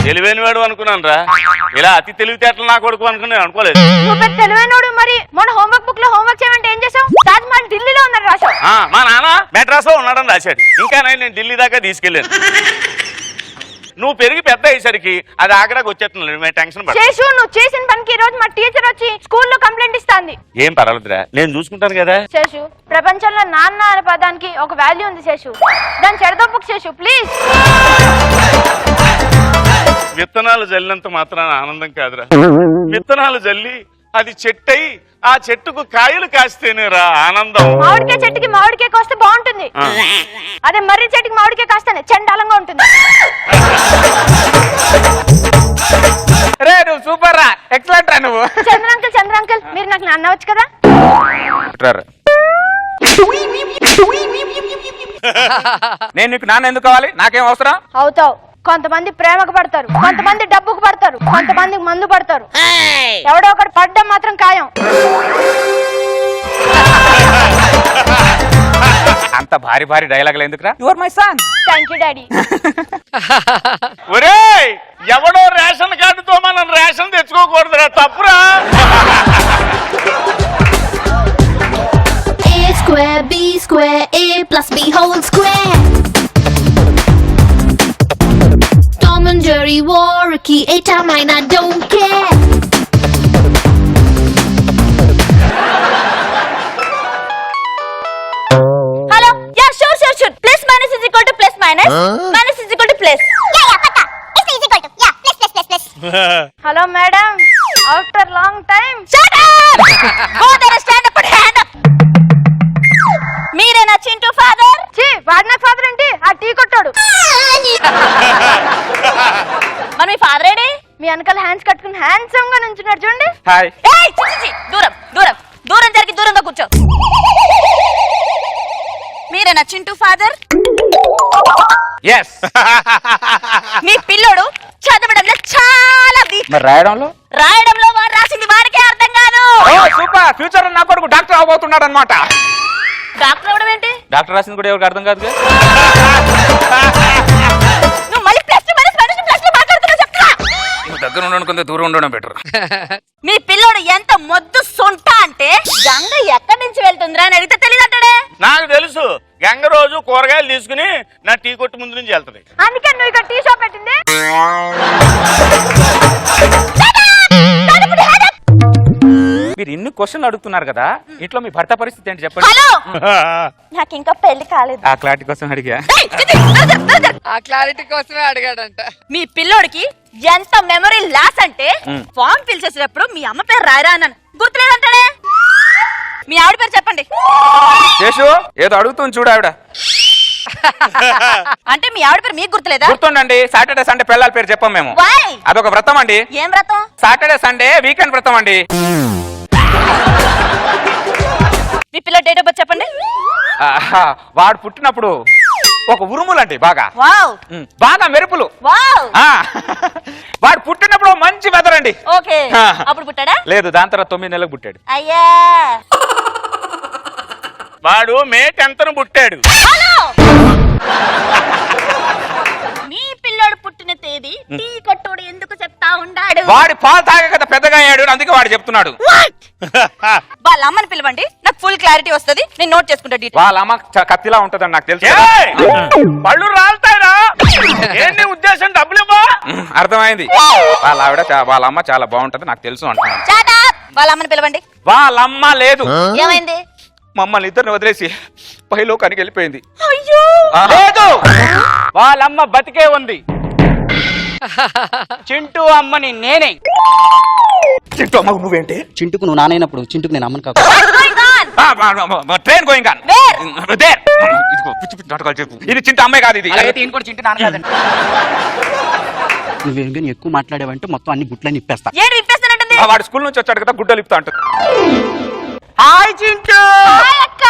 తెలివైనవాడు అనుకున్నాను రా. ఇలా అతి తెలివితేటలు నా కొడుకు అనుకోలేదు. నువ్వు పెద్ద తెలివైనోడు. మరి మన హోంవర్క్ బుక్ లో హోంవర్క్ చేయమంటే ఏం చేసావు? తాజ్ మహల్ ఢిల్లీలో ఉన్నారు రాశావు. మా నాన్న మెడ్రాస్ లో ఉన్నాడని రాశాడు. ఇంకా నేను ఢిల్లీ దాకా తీసుకెళ్ళాను. నువ్వు పెరిగి పెద్ద అయ్యేసరికి అది ఆగ్రాకి వచ్చేస్తున్నాడు. టెన్షన్ పడ. శేషు, నువ్వు చేసిన పనికి ఈ రోజు మా టీచర్ వచ్చి స్కూల్లో కంప్లైంట్ ఇస్తాంది. ఏం పర్వాలేదురా, నేను చూసుకుంటాను కదా. శేషు, ప్రపంచంలో నాన్న అనే పదానికి ఒక వాల్యూ ఉంది శేషు. దాన్ని చెడదొప్పుకు శేషు, ప్లీజ్. విత్తనాలు జల్లినంత మాత్రాన ఆనందం కాదురా. విత్తనాలు జల్లి అది చెట్టయి ఆ చెట్టుకు కాయలు కాస్తేనేరా ఆనందం. మామిడికాయ చెట్టుకి మామిడికాయ కోస్తే బాగుంటుంది. అదే మర్రి చెట్టుకి మామిడికాయ కాస్తేనే చండాలంగా ఉంటుంది. రే నువ్వు సూపర్ రా, ఎక్సలెంట్ రా నువ్వు. చంద్ర అంకుల్ మీరు నాకు నాన్న వచ్చు కదా. నేను నీకు నాన్న ఎందుకు కావాలి? నాకేం అవసరం? అవుతావు. కొంతమంది ప్రేమకు పడతారు, కొంతమంది డబ్బుకు పడతారు, కొంతమంది మందు పడతారు. ఎవడో ఒకటి పడ్డం మాత్రం ఖాయం. అంత భారీ భారీ డైలాగులు ఎందుకురా? Your my son. Thank you daddy. ఒరేయ్, ఎవడో రేషన్ కార్డుతో మనం రేషన్ తెచ్చుకోకూడదురా, తప్పురా. A square, B square, A plus B whole square. Tom and Jerry war a key, 8 time I don't care. Hello, yeah, sure. Plus minus is equal to plus minus. Minus is equal to plus. Yeah, pata. It's is equal to plus. Hello, madam. After long time. Shut up. Go there, stand up and hand up. మీరేనా Chintu father? వాడు నాకు father ఏంటి? ఆ tea కొట్టాడు. మరి మీ father AD? మీ వెనకాల hands కట్టుకుని handsome గా నుంచున్నాడు చూడండి. హాయ్. దూరం జరిగి దూరంగా కూర్చో. మీరేనా చింటూ ఫాదర్? yes. మీ పిల్లోడు చదవడంలో చాలా వీక్. మరి రాయడంలో వాడు రాసింది వాడికే అర్థం కాదు. సూపర్. ఫ్యూచర్ నా కొడుకు డాక్టర్ అవబోతున్నాడు అనమాట. డాక్టర్ అవడం ఏంటి? డాక్టర్ రాసింది కూడా ఎవరికి అర్థం కాదు. నువ్వు మళ్ళీ ప్లస్ మాట్లాడుతున్నా చెప్తా. దగ్గర ఉండడం కొంత దూరం ఉండడం బెటర్. మీ పిల్లోడు ఎంత మొద్దు సొంట అంటే గంగ ఎక్కడి నుంచి వెళ్తుందిరా అని అడిగితే తెలియదంటాడే. నాకు తెలుసు, గంగ రోజు కూరగాయలు తీసుకుని నా టీ కొట్టు ముందు నుంచి వెళ్తది. అందుకే నువ్వు ఇక్కడ టీ షాప్ పెట్టింది. మీరు ఇన్ని క్వశ్చన్లు అడుగుతున్నారు కదా, ఇంట్లో మీ భర్త పరిస్థితి ఏంటి చెప్పండి. హలో, నాకు ఇంకా పెళ్లి కాలేదు. ఆ క్లారిటీ కోసం అడిగా. ఆ క్లారిటీ కోసమే అడిగాడంట. మీ పిల్లోడికి ఎంత మెమరీ లాస్ అంటే ఫామ్ ఫిల్ చేసేటప్పుడు మీ అమ్మ పేరు రాయరా అన్నాను, గుర్తులేదంటాడే. మీ ఆవిడ పేరు చెప్పండి. శేషు ఏదో అడుగుతుంది చూడు ఆవిడ. అంటే మీ ఆవిడ పేరు మీకు గుర్తులేదా? గుర్తుండండి, సాటర్డే సండే పిల్లల పేరు చెప్పం మేము. Why? అదొక వ్రతం అండి. ఏం వ్రతం? సాటర్డే సండే వీకెండ్ వ్రతం అండి. మీ పిల్ల డేట్ ఆఫ్ బర్త్ చెప్పండి. వాడు పుట్టినప్పుడు ఒక ఉరుములండి, బాగా వావ్ బాగా మెరుపులు. వావ్ వాడు పుట్టినప్పుడు మంచి వెదర్ అండి. ఓకే, అప్పుడు పుట్టాడా? లేదు, దాని తర్వాత 9 నెలలకు పుట్టాడు. అయ్యా, వాడు మే 10న పుట్టాడు. మీ పిల్లోడు పుట్టిన తేదీ టీ కొట్టోడు ఎందుకు చెప్తా ఉండాడు? వాడి పాలు తాగే కదా పెద్దగా అయ్యాడు, అందుకే వాడు చెప్తున్నాడు. వాళ్ళ అమ్మని పిలవండి, నాకు ఫుల్ క్లారిటీ వస్తది, నేను నోట్ చేసుకుంటా డీటెయిల్. వాళ్ళ అమ్మ కత్తిలా ఉంటదని నాకు తెలుసు. పళ్ళు రాలుతాయిరా. ఏంటి ఉద్దేశం? డబ్బులు ఇవ్వ. అర్థమైంది. వాళ్ళ అమ్మ చాలా బాగుంటది నాకు తెలుసు అంటున్నాను. Shut up! వాళ్ళ అమ్మని పిలవండి. వాళ్ళ అమ్మ లేదు. ఏమైంది? మమ్మల్ని ఇద్దరిని వదిలేసి పైలోకానికి వెళ్ళిపోయింది. అయ్యో, లేదు, వాళ్ళమ్మ బతికే ఉంది. చింటూ అమ్మని నేనే. చింటూ అమ్మ నువ్వేంటి? చింటుకు నువ్వు నానైనప్పుడు చింటుకు నేను అమ్మని కాదు. what's going on? Train going on. Where? ఇదిగో పిచ్చి పిచ్చి నాటకాలు చెప్పు. ఇది చింటూ అమ్మాయి కాదు, ఇది ఇంకోటి చింటూ నాన్న కాదండి. నువ్వేం కానీ ఎక్కువ మాట్లాడేవంటే మొత్తం అన్ని గుట్లని ఇప్పేస్తా. ఏడు విప్పేస్తానంటుంది. వాడు స్కూల్ నుంచి వచ్చాడు కదా, గుడ్డలు ఇప్పుతా అంటుంది. హాయ్ చింటూ. హాయ్ అక్క.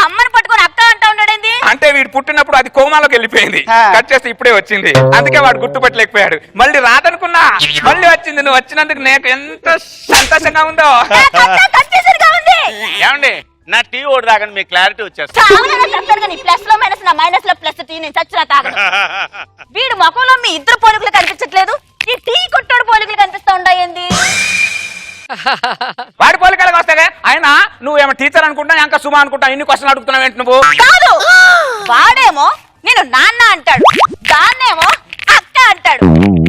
అమ్మని పట్టుకొని అక్క అంటా ఉన్నాడేంది? అంటే వీడు పుట్టినప్పుడు అది కోమాలోకి వెళ్ళిపోయింది, కట్ చేస్తే ఇప్పుడే వచ్చింది, అందుకే వాడు గుర్తుపట్టలేకపోయాడు. మళ్ళీ రాదనుకున్నా, మళ్ళీ వచ్చింది. నువ్వు వచ్చినందుకు నాకు ఎంత సంతోషంగా ఉందో. కన్ఫ్యూజన్ గా ఉంది. ఏమండి, నా టీ ఓడి తాగండి, మీకు క్లారిటీ వచ్చేస్తా. చావునన్నా చెప్తాను కానీ ప్లస్ లో మైనస్, నా మైనస్ లో ప్లస్ టీ నేను చచ్చినా తాగను. వీడు ముఖంలో మీ ఇద్దరు పోలికలు కనిపించట్లేదు, ఈ టీ కొట్టాడు పోలికలు కనిపిస్తా ఉంటాయండి. వాడి పోలికలకు వస్తాగా. ఆయన నువ్వేమో టీచర్ అనుకుంటా, ఇంకా సుమా అనుకుంటా, ఇన్ని క్వశ్చన్ అడుగుతున్నావు ఏంటి నువ్వు? కాదు, వాడేమో నేను నాన్న అంటాడు, దాన్నేమో అక్క అంటాడు.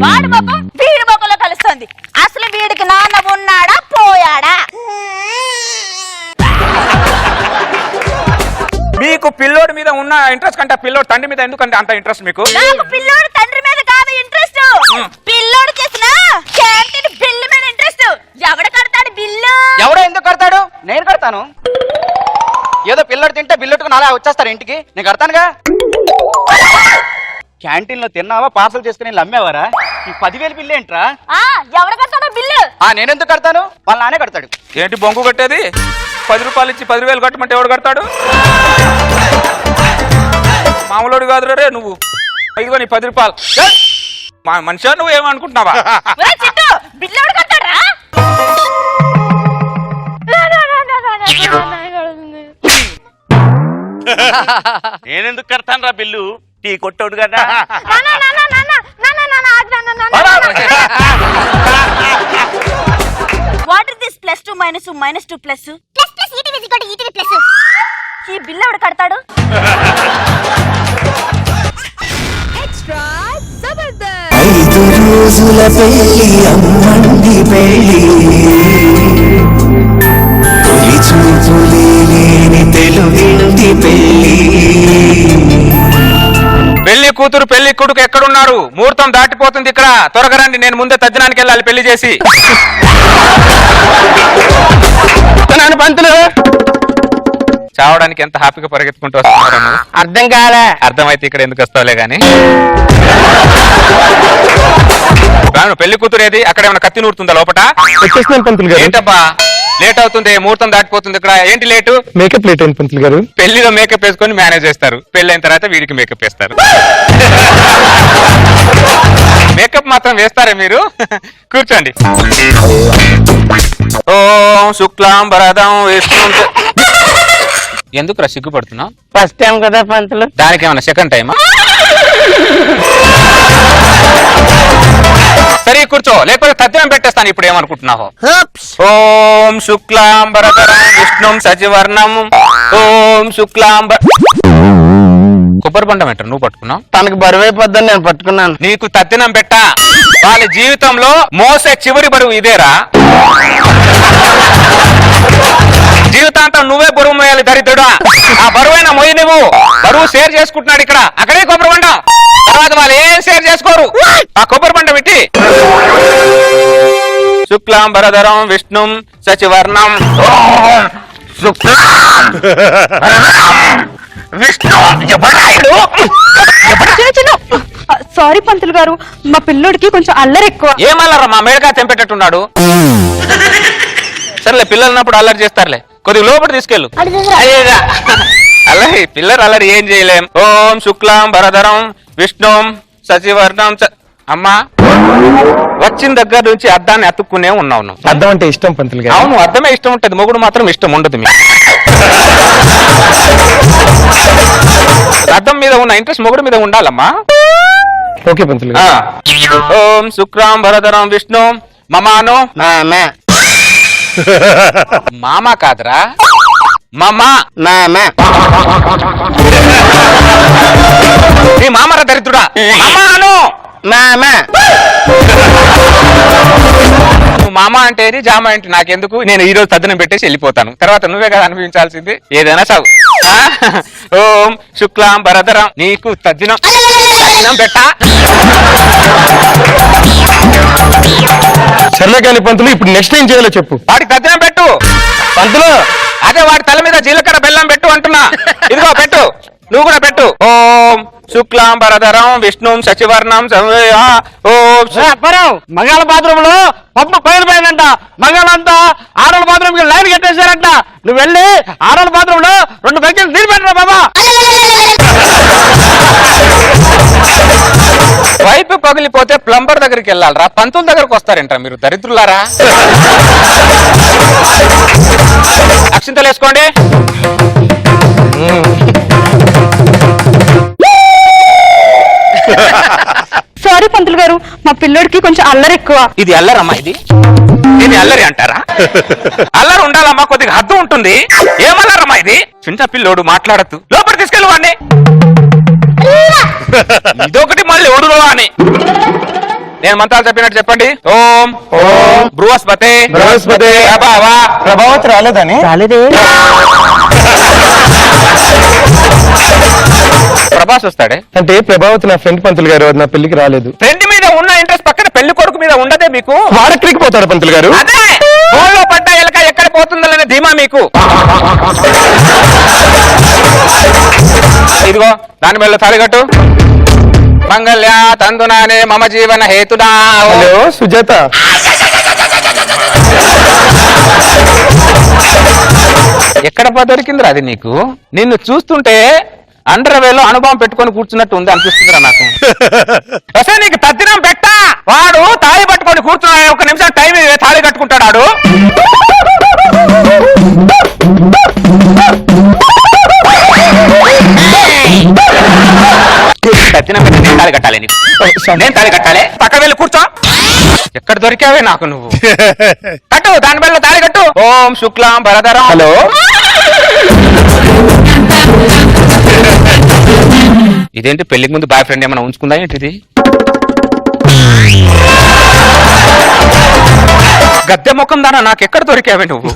వాడి ముఖం వీడి ముఖంలో కలుస్తుంది. అసలు వీడికి నాన్న ఉన్నాడా పోయాడా? మీకు పిల్లోడి మీద ఉన్న ఇంట్రెస్ట్ కంటే పిల్లోడు తండ్రి మీద ఎందుకంటే అంత ఇంట్రెస్ట్ మీకు? నాకు పిల్లోడు తండ్రి మీద కాదు ఇంట్రెస్ట్, పిల్లోడు చేసిన క్యాంటీన్ బిల్లు మీద ఇంట్రెస్ట్. ఎవడ కడతాడు బిల్లు? ఎవడో ఎందుకు కడతాడు? నేను కడతాను. ఏదో పిల్లడు తింటే బిల్లెట్టుకుని అలా వచ్చేస్తారు ఇంటికి, నేను కడతానుగా. క్యాంటీన్ లో తిన్నావా, పార్సల్ చేసుకుని అమ్మేవారా? ఈ 10,000 బిల్లు ఏంట్రా? ఎవడ కడతాడో బిల్లు? నేనెందుకు కడతాను? వాళ్ళ నానే కడతాడు. ఏంటి బొంగు కట్టేది? 10 రూపాయలు ఇచ్చి 10,000 కట్టమంటే ఎవడు కడతాడు? మామూలుడు కాదు రే నువ్వు. ఇదిగో నీ 10 రూపాయలు. మనిషి నువ్వు ఏమనుకుంటున్నావా? బిల్లు ఎవడు కడతాడా? నేనెందుకు కడతాను రా బిల్లు? టీ కొట్టోడు కదా. What is this +2 - -2 +2 ++? ఈ బిల్లు ఎవడు కడతాడు? ఎక్స్ట్రా జబర్దస్త్. 5 రోజుల పెళ్లి అమ్మంది పెళ్లి, తొలి చూపులే లేని తెలుగింటి పెళ్లి. పెళ్లి కూతురు పెళ్లి కొడుకు ఎక్కడున్నారు? ముహూర్తం దాటిపోతుంది ఇక్కడ, త్వరగా రండి, నేను ముందే తజ్జనానికి వెళ్ళాలి పెళ్లి చేసి. పంతులు చావడానికి ఎంత హ్యాపీగా పరిగెత్తుకుంటూ వస్తున్నారు. అర్థం కాలే. అర్థమైతే ఇక్కడ ఎందుకు వస్తావులే గాని. పెళ్లి కూతురు ఏది? అక్కడ ఏమైనా కత్తి నూరుతుందా లోపట? వచ్చేస్తున్నాను పంతులు గారు. ఏంటబ్బా లేట్ అవుతుంది, ముహూర్తం దాటిపోతుంది ఇక్కడ. ఏంటి లేటు? మేకప్ లేట్ అయింది పంతులు గారు. పెళ్లిలో మేకప్ వేసుకొని మేనేజ్ చేస్తారు, పెళ్లి అయిన తర్వాత వీడికి మేకప్ వేస్తారు. మేకప్ మాత్రం వేస్తారా మీరు? కూర్చోండి. ఓం శుక్లాంబరదం విష్ణు. ఎందుకురా సిగ్గుపడుతున్నావు? ఫస్ట్ టైం కదా పంతులు. దానికి ఏమన్నా సెకండ్ టైమా? సరే కూర్చో, లేకపోతే తద్దినం పెట్టేస్తాను. ఇప్పుడు ఏమనుకుంటున్నావు? ఓం శుక్లాంబరధరం విష్ణుం సజివర్ణం. ఓం శుక్లాంబ. కొబ్బరి బండం ఏంట నువ్వు పట్టుకున్నావు? తనకు బరువైపోద్దని నేను పట్టుకున్నాను. నీకు తద్దినం పెట్టా. వాళ్ళ జీవితంలో మోసే చివరి బరువు ఇదేరా. జీవితాంతం నువ్వే బరువు మోయాలి దరిద్రుడా. ఆ బరువైన మొయ్యి నువ్వు. బరువు షేర్ చేసుకుంటున్నాడు ఇక్కడ. అక్కడే కొబ్బరి బండం. తర్వాత వాళ్ళు ఏం షేర్ చేసుకోరు. ఆ కొబ్బరి బండ పెట్టి శుక్లాంబరధరం విష్ణుం సచివర్ణం సారీ పంతులు గారు, మా పిల్లోడికి కొంచెం అల్లరి ఎక్కువ. ఏమల్లరా మా మేడకా తెంపేటట్టున్నాడు. సరేలే, పిల్లలు ఉన్నప్పుడు అల్లరి చేస్తారులే, కొద్దిగా లోపల తీసుకెళ్ళు. అయ్యేగా అల్లరి పిల్లలు అల్లరి ఏం చేయలేం. ఓం శుక్లాం భరధరం విష్ణుం సచివర్ణం అమ్మా, వచ్చిన దగ్గర నుంచి అద్దాన్ని అతుక్కునే ఉన్నావు నువ్వు. అర్థం అంటే ఇష్టం పంతులు గారు. అవును, అర్థమే ఇష్టం ఉంటది, మొగుడు మాత్రం ఇష్టం ఉండదు. మీకు అద్దం మీద ఉన్న ఇంట్రెస్ట్ మొగుడు మీద ఉండాలమ్మా. ఓకే పంతులు గారు. ఓం శుక్రాం భరధరం విష్ణు మమాను మామా కాదురా మామా నీ మామరా దరిద్రుడా. మామాను నువ్వు మామ అంటే జామ అంటే నాకెందుకు, నేను ఈ రోజు తద్దనం పెట్టేసి వెళ్ళిపోతాను, తర్వాత నువ్వే కదా అనిపించాల్సింది, ఏదైనా సాగు. ఓం శుక్లాం భరధరం, నీకు తద్దినం పెట్టా. సర్లే కానీ పంతులు, ఇప్పుడు నెక్స్ట్ ఏం చేయాలో చెప్పు. వాడికి తద్దినం పెట్టు పంతులు. అదే వాడి తల మీద జీలకర్ర బెల్లం పెట్టు అంటున్నా. ఇదిగో పెట్టు, నువ్వు కూడా పెట్టు. ఓం శుక్లాం భరధరం విష్ణుం సచివర్ణం మంగళ బాత్రూమ్ లో పప్పు పైన మంగళంతా ఆడవాళ్ళ బాత్రూమ్ కి లైన్ కట్టేశారంట. నువ్వు వెళ్ళి ఆడవాళ్ళ బాత్రూమ్ లో 2 బకెట్లు నీళ్ళు పెట్టరా బాబా. వైపు పగిలిపోతే ప్లంబర్ దగ్గరికి వెళ్ళాలరా, పంతుల దగ్గరకు వస్తారంట మీరు దరిద్రులారా. అక్షింతలు వేసుకోండి. సారీ పంతులు గారు, మా పిల్లోడికి కొంచెం అల్లరి ఎక్కువ. ఇది అల్లరమ్మా, ఇది అల్లరి అంటారా? అల్లరి ఉండాలమ్మా, కొద్దిగా హద్దు ఉంటుంది. ఏమల్లరమ్మా ఇది? చిన్న పిల్లోడు మాట్లాడద్దు, లోపల తీసుకెళ్ళు వాడిని. ఇదొకటి మళ్ళీ ఒడురు అని. నేను మంత్రాలు చెప్పినట్టు చెప్పండి. ఓం ఓం బృహస్పతే బృహస్పతే ప్రభావతి రాలేదని. ప్రభాస్ వస్తాడే అంటే ప్రభావతి నా ఫ్రెండ్ పంతులు గారు, అది నా పెళ్లికి రాలేదు. ఫ్రెండ్ మీద ఉన్న ఇంట్రెస్ట్ పక్కన పెళ్లి కొడుకు మీద ఉండదే మీకు? వాడెక్కడికి పోతాడు పంతులు గారు? అదే బోల్లో పడ్డ ఎలక ఎక్కడ పోతుందనే ధీమా మీకు. ఇదిగో దాని మీద తాళికట్టు. మంగళ్య తందునానే మమ జీవన హేతునా. హలో సుజాత. ఎక్కడ దొరికిందిరా అది నీకు? నిన్ను చూస్తుంటే అండర్వేలో అనుభవం పెట్టుకొని కూర్చున్నట్టు ఉంది అనిపిస్తుందిరా నాకు. అసలు నీకు తద్దినం పెట్టా. వాడు తాళి పట్టుకొని కూర్చున్నా, 1 నిమిషం టైం తాళి కట్టుకుంటాడు వాడు. తద్దినం పెట్టి నేను తాళి కట్టాలి నీకు. నేను తాళి కట్టాలి, పక్క వెళ్ళి కూర్చో. ఎక్కడ దొరికావే నాకు నువ్వు? కట్టు, దాని వల్ల తాళి కట్టు. ఓం శుక్లాం భరధరం. హలో ఇదేంటి, పెళ్లికి ముందు బాయ్ ఫ్రెండ్ ఏమైనా ఉంచుకుందా ఏంటిది? గద్దె ముఖం దానా, నాకెక్కడ దొరికావే నువ్వు?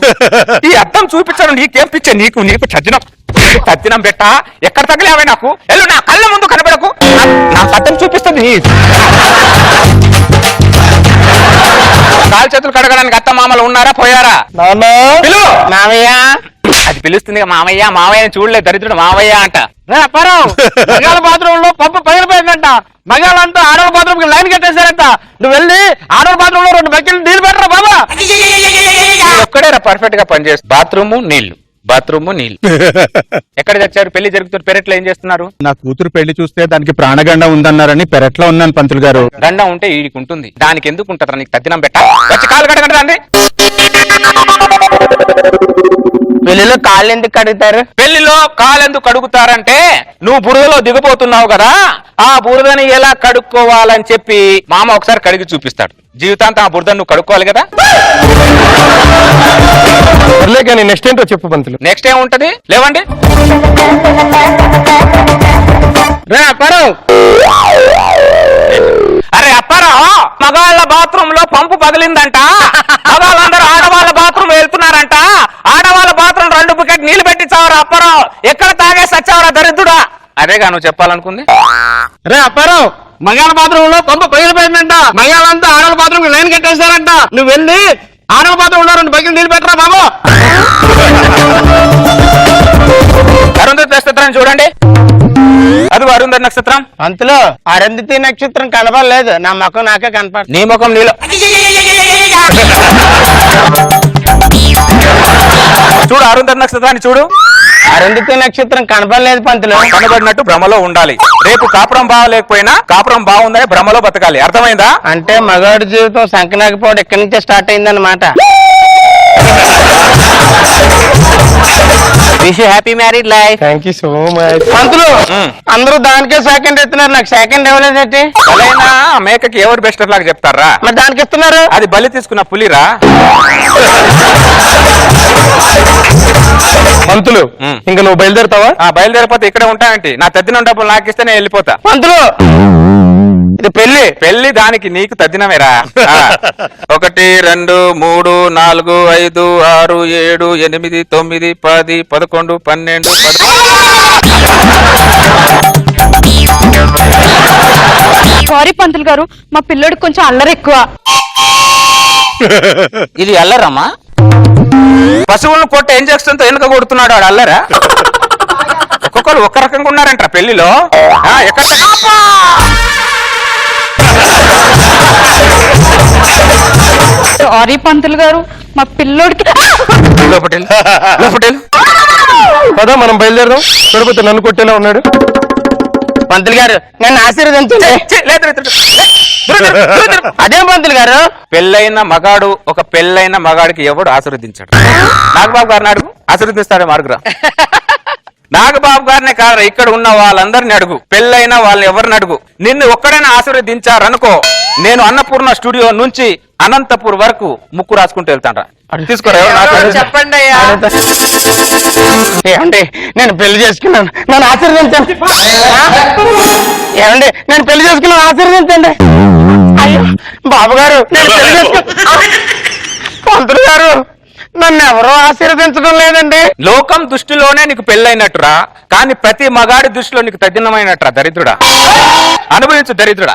ఈ అద్దం చూపించాను నీకేం పిచ్చే? నీకు చదినం తద్దినం పెట్టా. ఎక్కడ తగిలావే నాకు? ఎల్లు, నా కళ్ళ ముందు కనబడకు. నా అద్దం చూపిస్తుంది. కాలు చేతులు కడగడానికి అత్త మామలు ఉన్నారా, పోయారా? పిలువు మావయ్య. అది పిలుస్తుంది మామయ్య. మావయ్య చూడలేదు దరిద్రుడు మావయ్య అంట. మంగళ బాత్రూమ్ లో పప్పు పగిలిపోయిందంట. మగాళ్ళంతా ఆడవాళ్ళ బాత్రూమ్ కి లైన్ కట్టేశారంట. నువ్వు వెళ్ళి ఆడవాళ్ళ బాత్రూమ్ లో 2 బకెట్లు నీళ్ళు పెట్టరా బాబా. ఒక్కడేరా పర్ఫెక్ట్ గా పనిచేస్తుంది. బాత్రూము నీళ్లు. ఎక్కడ తెచ్చారు? పెళ్లి జరుగుతుంది, పెరట్లో ఏం చేస్తున్నారు? నా కూతురు పెళ్లి చూస్తే దానికి ప్రాణగండం ఉందన్నారని పెరట్లో ఉన్నాను పంతులు గారు. గండం ఉంటే ఈడికి ఉంటుంది, దానికి ఎందుకు ఉంటుందా? నీకు తద్దినం పెట్టా. వచ్చి కాలు కడగండి రండి. పెళ్లిలో కాళ్ళు ఎందుకు కడుగుతారు? పెళ్లిలో కాలెందుకు కడుగుతారంటే, నువ్వు బురదలో దిగబోతున్నావు కదా, ఆ బురదని ఎలా కడుక్కోవాలని చెప్పి మామ ఒకసారి కడిగి చూపిస్తాడు. జీవితాంతం ఆ బురదని నువ్వు కడుక్కోవాలి కదా. కానీ నెక్స్ట్ ఏంటో చెప్పు పంతులు. నెక్స్ట్ ఏముంటది? లేవండి. అరే అప్పారావు, మగాళ్ళ బాత్రూమ్ లో పంపు పగిలిందంట. మగాళ్ళందరూ ఆడవాళ్ళ బాత్రూమ్ వెళ్తున్నారంట. ఆడవాళ్ళ బాత్రూమ్ 2 బకెట్ నీళ్లు పెట్టి చావరా అప్పారావు. ఎక్కడ తాగే సచ్చావరా దరిద్రుడా. అదేగా నువ్వు చెప్పాలనుకుంది. రే అప్పారావు, మగాళ్ళ బాత్రూమ్ లో పంపు పగిలిపోయిందంట. మగాళ్ళంతా ఆడవాళ్ళ బాత్రూమ్ కి లైన్ కట్టేశారంట. నువ్వు వెళ్ళి ఆడవాళ్ళ బాత్రూమ్ లో 2 బకెట్లు నీళ్ళు పెట్టరా బాబు. నక్షత్రం చూడండి. అది అరుంధతి నక్షత్రం. పంతులు అరుంధతి నక్షత్రం కనపడలేదు, నా ముఖం నాకే కనపడ. నీ ముఖం నీలో చూడు, అరుంధతి నక్షత్రాన్ని చూడు. అరుంధతి నక్షత్రం కనపడలేదు పంతులు. కనబడినట్టు భ్రమలో ఉండాలి. రేపు కాపురం బాగలేకపోయినా కాపురం బాగుందని భ్రమలో బతకాలి. అర్థమైందా? అంటే మగాడి జీవితం సంకనాకపోవడం ఇక్కడి నుంచే స్టార్ట్ అయిందన్నమాట. Wish happy married life. Thank you so much. పంతులు అందరూ దానికే సెకండ్ ఇస్తున్నారు, నాకు సెకండ్ ఇవ్వలేదంటే. అలానా మేకకి ఎవరు బెస్ట్ లాగా చెప్తారా? మరి దానికి ఇస్తున్నారు. అది బలి తీసుకున్న పులిరా. పంతులు ఇంకా నువ్వు బయలుదేరుతావా? బయలుదేరిపోతే ఇక్కడే ఉంటానంటే నా తద్దిన డబ్బులు నాకు ఇస్తే నేను వెళ్ళిపోతా. పంతులు ఇది పెళ్లి పెళ్లి దానికి నీకు తద్దినమేరా. 1 2 3 4 5 6 7 8 9 10 11 12 సారీ పంతులు గారు, మా పిల్లోడికి కొంచెం అల్లరి ఎక్కువ. ఇది అల్లరమ్మా. పశువులను కొట్టే ఇంజక్షన్ తో వెనుక కొడుతున్నాడు వాడు. అల్లరా? ఒక్కొక్కరు ఒక్క రకంగా ఉన్నారంట పెళ్లిలో. ఎక్కడ సారీ పంతులు గారు, మా పిల్లోడికి. లోపటెల్ పదా మనం బయలుదేరదాం. చూడపోతే నన్ను కొట్టేలా ఉన్నాడు. పంతులు గారు నన్ను ఆశీర్వదించండి. అదేం పంతులు గారు, పెళ్ళైన మగాడు ఒక పెళ్ళైన మగాడికి ఎవడు ఆశీర్వదించాడు? నాగబాబు గారిని అడుగు, ఆశీర్వదిస్తాడు మార్గురా. నాగబాబు గారినే కాదు, ఇక్కడ ఉన్న వాళ్ళందరిని అడుగు, పెళ్ళైన వాళ్ళని ఎవరిని అడుగు. నిన్ను ఒక్కడైనా ఆశీర్వదించారనుకో, నేను అన్నపూర్ణ స్టూడియో నుంచి అనంతపూర్ వరకు ముక్కు రాసుకుంటూ వెళ్తాను. తీసుకోరా. చెప్పండి అయ్యా. ఏమండి నేను పెళ్లి చేసుకున్నాను, నన్ను ఆశీర్వదించండి. ఏమండి నేను పెళ్లి చేసుకున్నాను, ఆశీర్వదించండి. అయ్యో బాబు గారు నేను పెళ్లి చేసుకున్నాను. పంతులు గారు నన్ను ఎవరో ఆశీర్వదించడం లేదండి. లోకం దృష్టిలోనే నీకు పెళ్ళైనట్టురా, కానీ ప్రతి మగాడి దృష్టిలో నీకు తద్దినమైనట్టురా. దరిద్రుడా, అనుభవించు దరిద్రుడా.